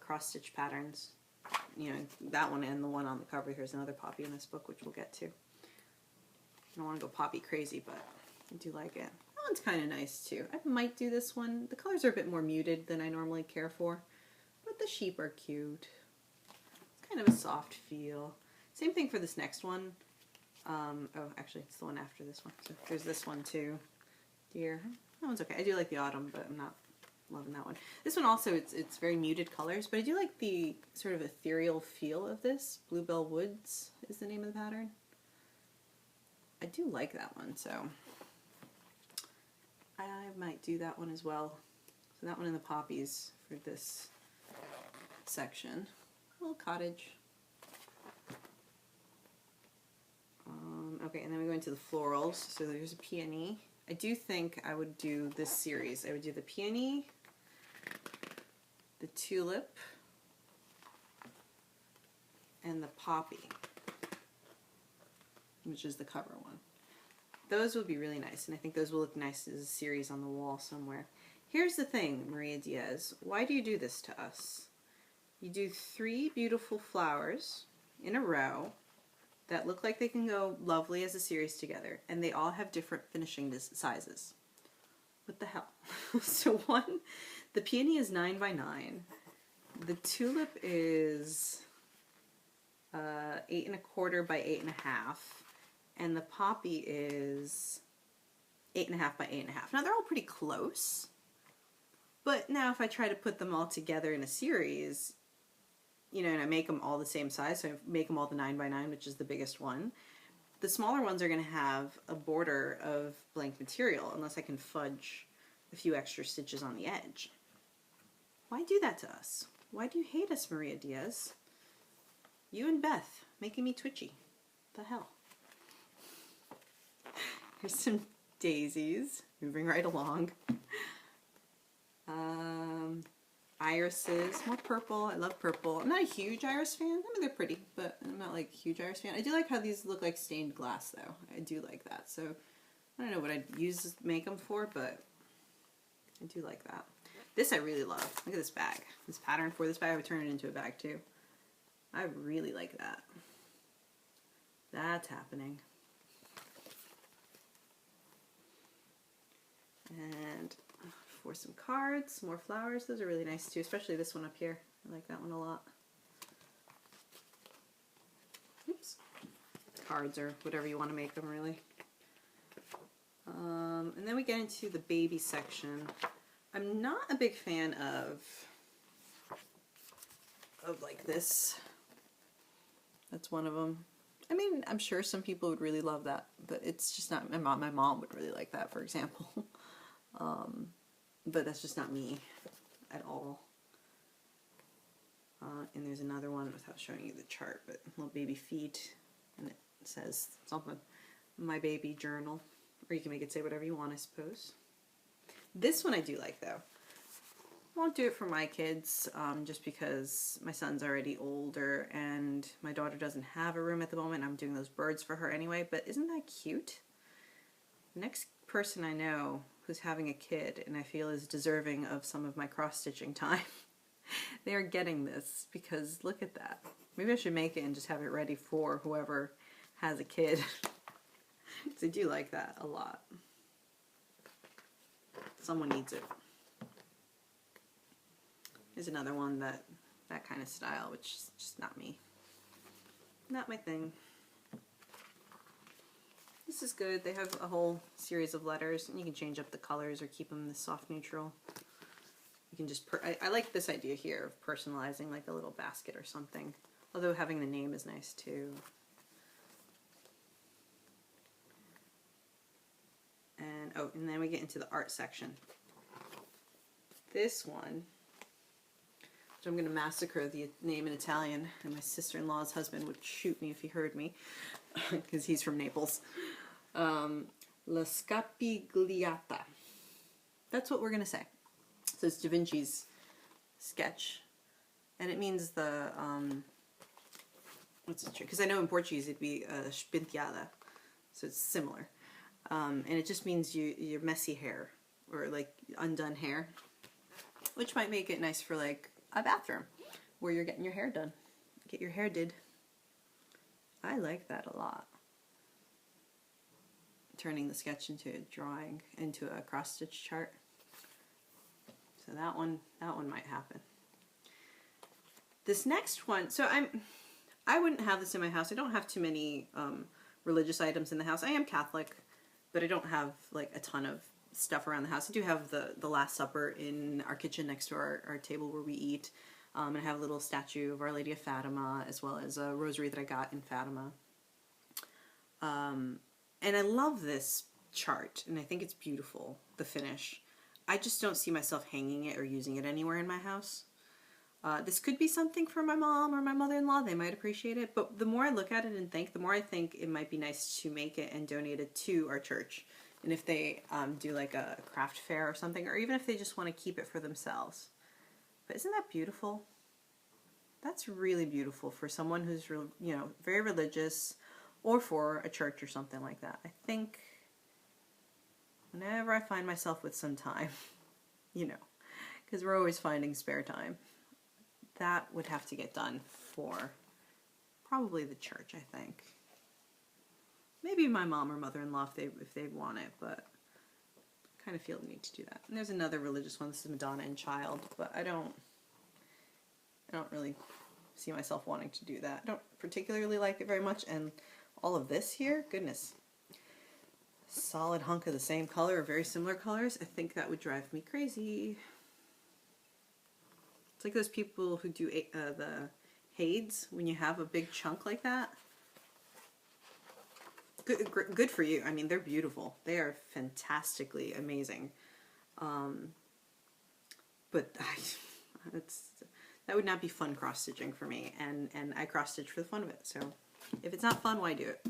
cross-stitch patterns you know, that one and the one on the cover. Here's another poppy in this book, which we'll get to. I don't want to go poppy crazy, but I do like it. That one's kind of nice too. I might do this one. The colors are a bit more muted than I normally care for, but the sheep are cute. It's kind of a soft feel. Same thing for this next one. Oh, actually, it's the one after this one. So there's this one too. Deer. That one's okay. I do like the autumn, but I'm not loving that one. This one also, it's very muted colors, but I do like the sort of ethereal feel of this. Bluebell Woods is the name of the pattern. I do like that one, so I might do that one as well. So that one in the poppies for this section. A little cottage. Okay, and then we go into the florals. So there's a peony. I do think I would do this series. I would do the peony, the tulip, and the poppy, which is the cover one. Those would be really nice, and I think those will look nice as a series on the wall somewhere. Here's the thing, Maria Diaz. Why do you do this to us? You do 3 beautiful flowers in a row that look like they can go lovely as a series together, and they all have different finishing sizes. What the hell? So one, the peony is 9 by 9. The tulip is 8 1/4 by 8 1/2, and the poppy is 8 1/2 by 8 1/2. Now they're all pretty close, but now if I try to put them all together in a series, you know, and I make them all the same size, so I make them all the 9 by 9, which is the biggest one. The smaller ones are going to have a border of blank material, unless I can fudge a few extra stitches on the edge. Why do that to us? Why do you hate us, Maria Diaz? You and Beth, making me twitchy. The hell? Here's some daisies, moving right along. Irises, more purple. I love purple. I'm not a huge iris fan. I mean, they're pretty, but I'm not like a huge iris fan. I do like how these look like stained glass, though. I do like that. So I don't know what I'd make them for, but I do like that. This I really love. Look at this bag. This pattern for this bag, I would turn it into a bag too. I really like that. That's happening. And for some cards, more flowers. Those are really nice too, especially this one up here. I like that one a lot. Oops. Cards or whatever you want to make them, really. And then we get into the baby section. I'm not a big fan of like this. That's one of them. I mean, I'm sure some people would really love that, but it's just not, my mom would really like that, for example. But that's just not me at all. And there's another one without showing you the chart, but little baby feet, and it says something, my baby journal, or you can make it say whatever you want, I suppose. This one I do like, though. Won't do it for my kids, just because my son's already older and my daughter doesn't have a room at the moment. I'm doing those birds for her anyway, but isn't that cute? The next person I know who's having a kid and I feel is deserving of some of my cross-stitching time, they are getting this, because look at that. Maybe I should make it and just have it ready for whoever has a kid. Because I do like that a lot. Someone needs it. Here's another one that kind of style, which is just not me. Not my thing. This is good. They have a whole series of letters, and you can change up the colors or keep them this soft neutral. You can just, I like this idea here of personalizing like a little basket or something. Although having the name is nice too. And, oh, and then we get into the art section. This one, which I'm going to massacre the name in Italian, and my sister-in-law's husband would shoot me if he heard me, because he's from Naples. La Scapigliata. That's what we're going to say. So it's Da Vinci's sketch, and it means the, what's it? Because I know in Portuguese it'd be spinteada, so it's similar. And it just means your messy hair, or like undone hair, which might make it nice for like a bathroom where you're getting your hair done. get your hair did. I like that a lot. Turning the sketch into a drawing, into a cross-stitch chart. So that one might happen. This next one, so I wouldn't have this in my house. I don't have too many religious items in the house. I am Catholic, but I don't have like a ton of stuff around the house. I do have the Last Supper in our kitchen next to our table where we eat. And I have a little statue of Our Lady of Fatima, as well as a rosary that I got in Fatima. And I love this chart, and I think it's beautiful, the finish. I just don't see myself hanging it or using it anywhere in my house. This could be something for my mom or my mother-in-law. They might appreciate it. But the more I look at it and think, the more I think it might be nice to make it and donate it to our church. And if they do like a craft fair or something, or even if they just want to keep it for themselves. But isn't that beautiful? That's really beautiful for someone who's, you know, very religious, or for a church or something like that. I think whenever I find myself with some time, you know, because we're always finding spare time, that would have to get done for probably the church, I think. Maybe my mom or mother-in-law if they want it, but I kind of feel the need to do that. And there's another religious one. This is Madonna and Child, but I don't really see myself wanting to do that. I don't particularly like it very much, and all of this here, goodness. Solid hunk of the same color or very similar colors. I think that would drive me crazy. It's like those people who do the Hades when you have a big chunk like that. Good for you. I mean, they're beautiful. They are fantastically amazing. But that would not be fun cross-stitching for me, and I cross-stitch for the fun of it. So if it's not fun, why do it?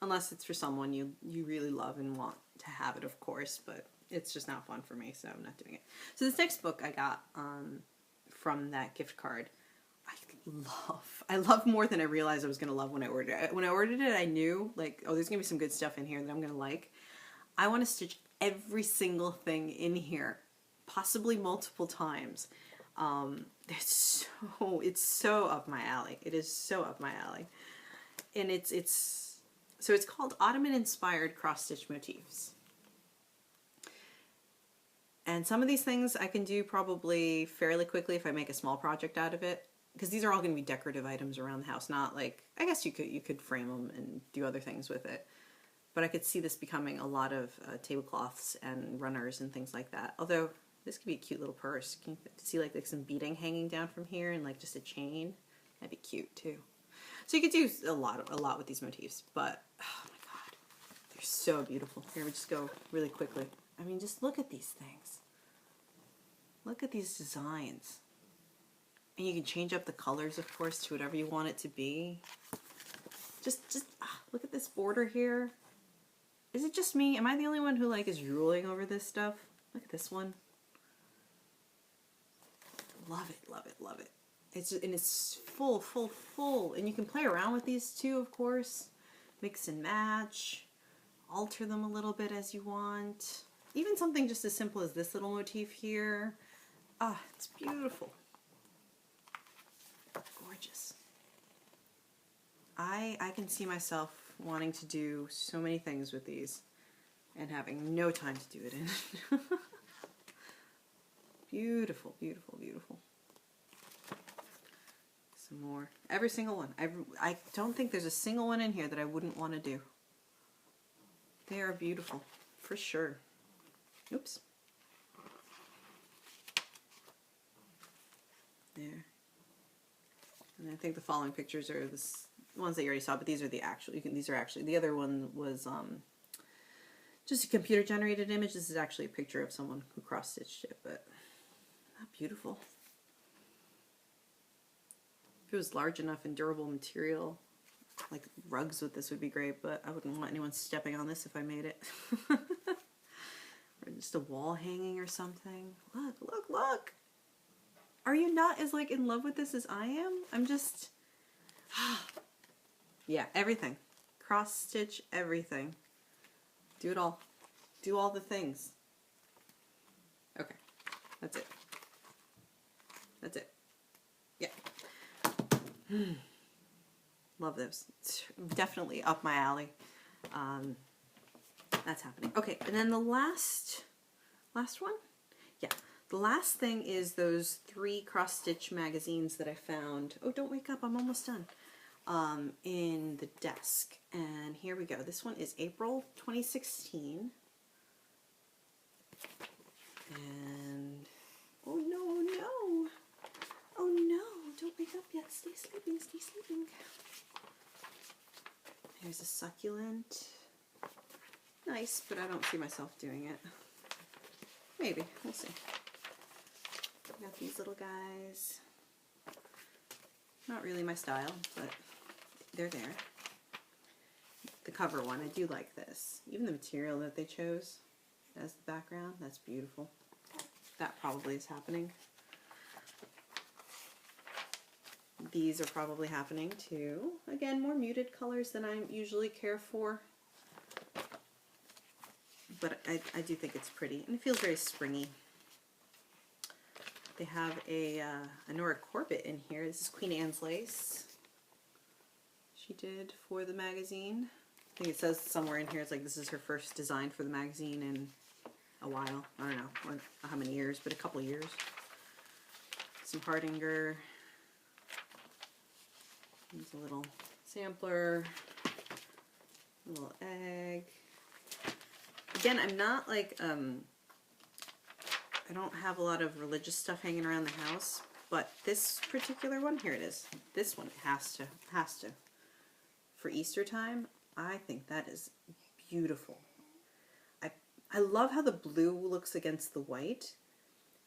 Unless it's for someone you really love and want to have it, of course, but it's just not fun for me, so I'm not doing it. So this next book I got from that gift card, I love more than I realized I was going to love when I ordered it. When I ordered it, I knew, like, oh, there's going to be some good stuff in here that I'm going to like. I want to stitch every single thing in here, possibly multiple times. It's so up my alley. It is so up my alley. And it's called Ottoman Inspired Cross Stitch Motifs. And some of these things I can do probably fairly quickly if I make a small project out of it, because these are all going to be decorative items around the house, not like, I guess you could frame them and do other things with it. But I could see this becoming a lot of tablecloths and runners and things like that. Although this could be a cute little purse. Can you see like some beading hanging down from here and like just a chain? That'd be cute too. So you could do a lot with these motifs, but oh my god, they're so beautiful. Here, we just go really quickly. I mean, just look at these things. Look at these designs. And you can change up the colors, of course, to whatever you want it to be. Just look at this border here. Is it just me? Am I the only one who like is drooling over this stuff? Look at this one. Love it, love it, love it. It's full. And you can play around with these too, of course. Mix and match. Alter them a little bit as you want. Even something just as simple as this little motif here. Ah, it's beautiful. Gorgeous. I can see myself wanting to do so many things with these and having no time to do it in. Beautiful, beautiful, beautiful. Some more. Every single one. I don't think there's a single one in here that I wouldn't want to do. They are beautiful, for sure. Oops. There. And I think the following pictures are the ones that you already saw, but these are the actual. These are actually, the other one was just a computer generated image. This is actually a picture of someone who cross stitched it, but not beautiful. If it was large enough and durable material, like rugs with this would be great, but I wouldn't want anyone stepping on this if I made it. Or just a wall hanging or something. Look, look, look! Are you not as like in love with this as I am? I'm just... yeah, everything. Cross stitch everything. Do it all. Do all the things. Okay, that's it. That's it. Yeah. Love those. It's definitely up my alley. That's happening. Okay, and then the last one? Yeah. The last thing is those 3 cross-stitch magazines that I found. Oh, don't wake up, I'm almost done. In the desk. And here we go. This one is April 2016. And, oh no. Oh no, don't wake up yet. Stay sleeping, stay sleeping. Here's a succulent. Nice, but I don't see myself doing it. Maybe, we'll see. Got these little guys. Not really my style, but they're there. The cover one, I do like this. Even the material that they chose as the background, that's beautiful. That probably is happening. These are probably happening too. Again, more muted colors than I usually care for. But I do think it's pretty, and it feels very springy. They have a Nora Corbett in here. This is Queen Anne's lace. She did for the magazine. I think it says somewhere in here, it's like this is her first design for the magazine in a while. I don't know how many years, but a couple years. Some Hardinger. There's a little sampler. A little egg. Again, I'm not like, I don't have a lot of religious stuff hanging around the house, but this particular one, here it is. This one has to. For Easter time, I think that is beautiful. I love how the blue looks against the white,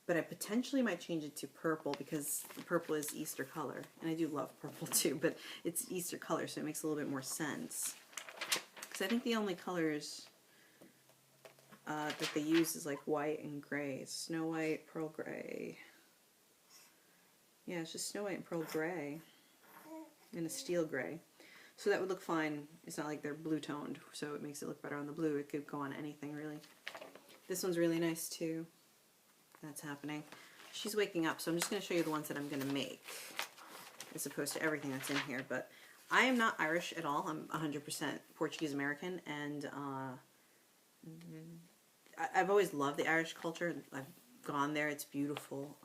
but I potentially might change it to purple because the purple is Easter color. And I do love purple too, but it's Easter color, so it makes a little bit more sense. Because I think the only colors that they use is like white and gray. It's Snow White, Pearl Gray. Yeah, it's just Snow White and Pearl Gray. And a steel gray. So that would look fine. It's not like they're blue toned, so it makes it look better on the blue. It could go on anything really. This one's really nice too. That's happening. She's waking up, so I'm just going to show you the ones that I'm going to make as opposed to everything that's in here. But I am not Irish at all. I'm 100% Portuguese American, and I've always loved the Irish culture. I've gone there. It's beautiful.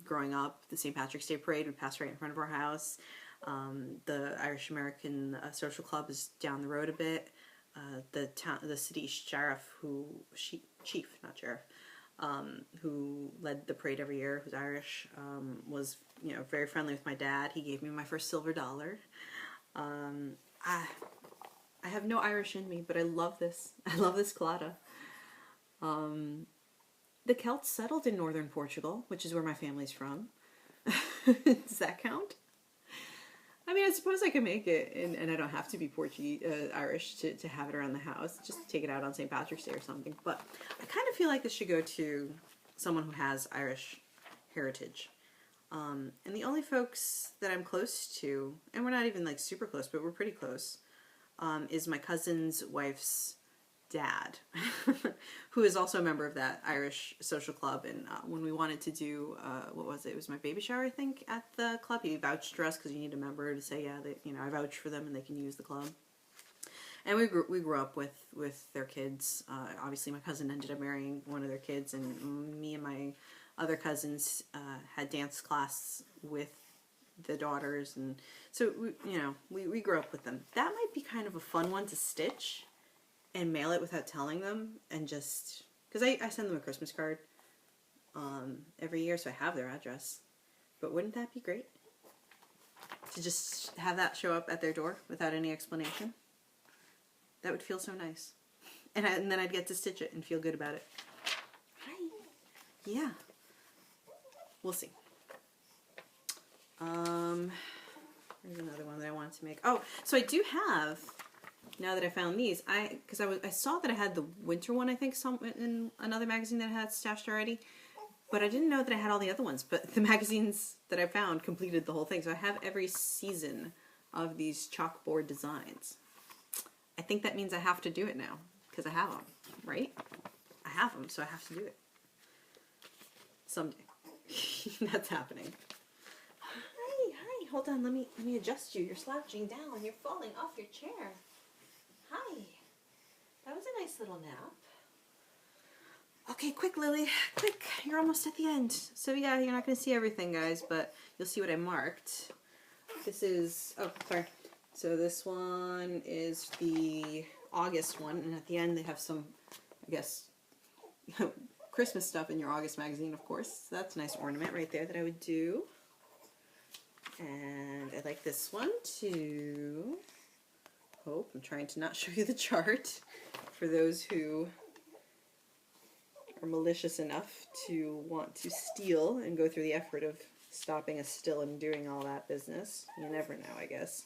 Growing up, the St. Patrick's Day Parade would pass right in front of our house. The Irish American Social Club is down the road a bit. The city sheriff, chief, not sheriff, who led the parade every year, who's Irish, was very friendly with my dad. He gave me my first silver dollar. I have no Irish in me, but I love this. I love this collada. The Celts settled in northern Portugal, which is where my family's from. Does that count? I mean, I suppose I can make it, and I don't have to be Portuguese, Irish to have it around the house. Just take it out on St. Patrick's Day or something. But I kind of feel like this should go to someone who has Irish heritage. And the only folks that I'm close to, and we're not even like super close, but we're pretty close, is my cousin's wife's dad, who is also a member of that Irish social club. And when we wanted to do, what was it? It was my baby shower, I think, at the club. He vouched for us because you need a member to say, yeah, that I vouch for them and they can use the club. And we grew up with their kids. Obviously, my cousin ended up marrying one of their kids, and me and my other cousins had dance class with the daughters, and so we grew up with them. That might be kind of a fun one to stitch and mail it without telling them, and just because I send them a Christmas card every year, so I have their address. But wouldn't that be great to just have that show up at their door without any explanation? That would feel so nice, and then I'd get to stitch it and feel good about it. Hi. Yeah. We'll see. There's another one that I wanted to make. Oh, so I do have, now that I found these, because I saw that I had the winter one, I think, in another magazine that I had stashed already, but I didn't know that I had all the other ones. But the magazines that I found completed the whole thing, so I have every season of these chalkboard designs. I think that means I have to do it now, because I have them, right? I have them, so I have to do it. Someday. That's happening. Hi. hold on. Let me adjust you. You're slouching down. You're falling off your chair. Hi. That was a nice little nap. Okay, quick, Lily. Quick. You're almost at the end. So yeah, you're not going to see everything, guys, but you'll see what I marked. This is, oh, sorry. So this one is the August one, and at the end they have some, I guess, Christmas stuff in your August magazine, of course. So that's a nice ornament right there that I would do. And I like this one too. Hope, I'm trying to not show you the chart for those who are malicious enough to want to steal and go through the effort of stopping us still and doing all that business. You never know, I guess.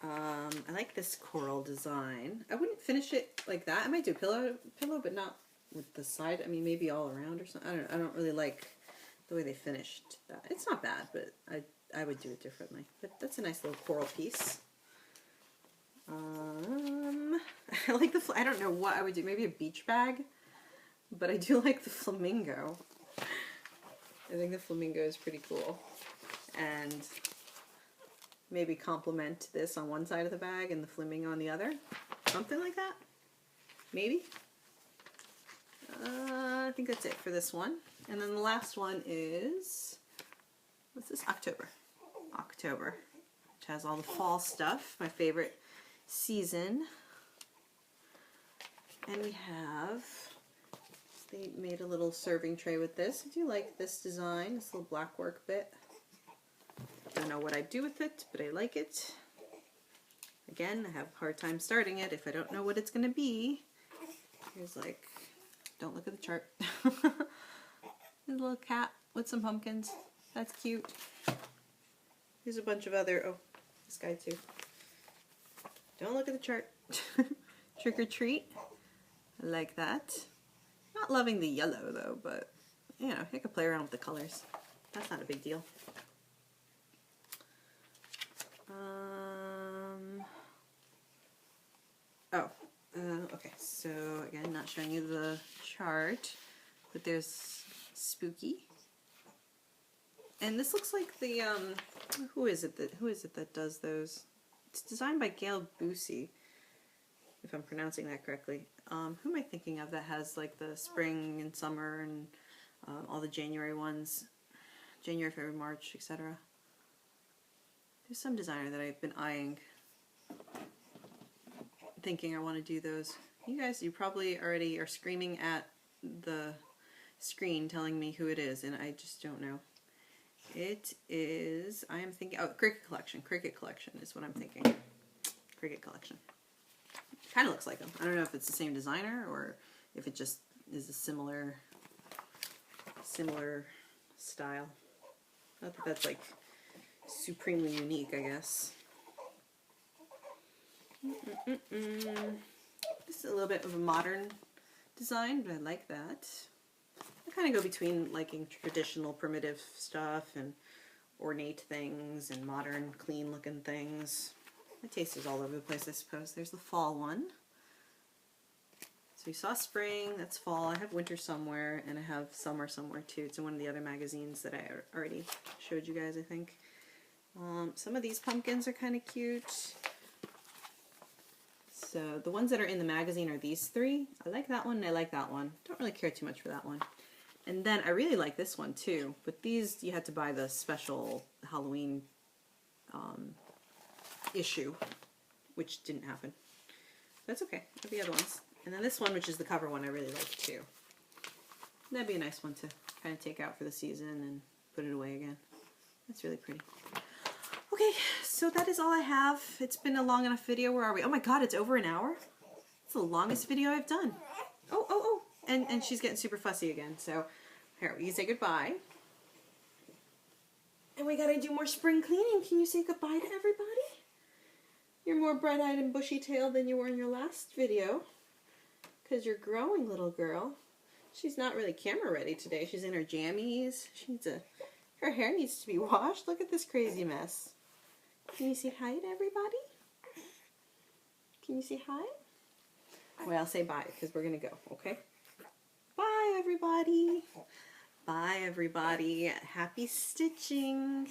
I like this coral design. I wouldn't finish it like that. I might do pillow, but not with the side. I mean, maybe all around or something. I don't really like the way they finished that. It's not bad, but I would do it differently. But that's a nice little coral piece. I like the, I don't know what I would do. Maybe a beach bag, but I do like the flamingo. I think the flamingo is pretty cool. And maybe complement this on one side of the bag and the flamingo on the other. Something like that. Maybe. I think that's it for this one. And then the last one is, what's this? October. October, which has all the fall stuff, my favorite season. And we have, they made a little serving tray with this. I do like this design, this little black work bit. Don't know what I'd do with it, but I like it. Again, I have a hard time starting it if I don't know what it's going to be. Here's like, don't look at the chart. There's a little cat with some pumpkins. That's cute. Here's a bunch of other, oh, this guy too. Don't look at the chart. Trick or treat. I like that. Not loving the yellow though, but you know, I could play around with the colors. That's not a big deal. Okay, so again, not showing you the chart, but there's Spooky. And this looks like the, who is it that does those? It's designed by Gail Busey, if I'm pronouncing that correctly. Who am I thinking of that has like the spring and summer and all the January ones? January, February, March, etc. There's some designer that I've been eyeing, thinking I want to do those. You guys, you probably already are screaming at the screen telling me who it is, and I just don't know. It is, I am thinking, oh, Cricket Collection. Cricket Collection is what I'm thinking. Cricket Collection. Kind of looks like them. I don't know if it's the same designer or if it just is a similar style. Not that that's like supremely unique, I guess. This is a little bit of a modern design, but I like that. I kind of go between liking traditional primitive stuff and ornate things and modern clean looking things. My taste is all over the place, I suppose. There's the fall one. So you saw spring, that's fall. I have winter somewhere, and I have summer somewhere too. It's in one of the other magazines that I already showed you guys, I think. Some of these pumpkins are kind of cute. So the ones that are in the magazine are these three. I like that one and I like that one. Don't really care too much for that one. And then I really like this one too, but these you had to buy the special Halloween issue, which didn't happen. That's okay. There'll be other ones. And then this one, which is the cover one, I really like too. That'd be a nice one to kind of take out for the season and put it away again. That's really pretty. Okay, so that is all I have. It's been a long enough video. Where are we? Oh my god, it's over an hour? It's the longest video I've done. Oh. And she's getting super fussy again. So here, we can say goodbye. And we gotta do more spring cleaning. Can you say goodbye to everybody? You're more bright-eyed and bushy-tailed than you were in your last video. Because you're growing, little girl. She's not really camera ready today. She's in her jammies. She needs her hair needs to be washed. Look at this crazy mess. Can you say hi to everybody? Can you say hi? Well, say bye because we're going to go, okay? Bye, everybody. Bye, everybody. Happy stitching.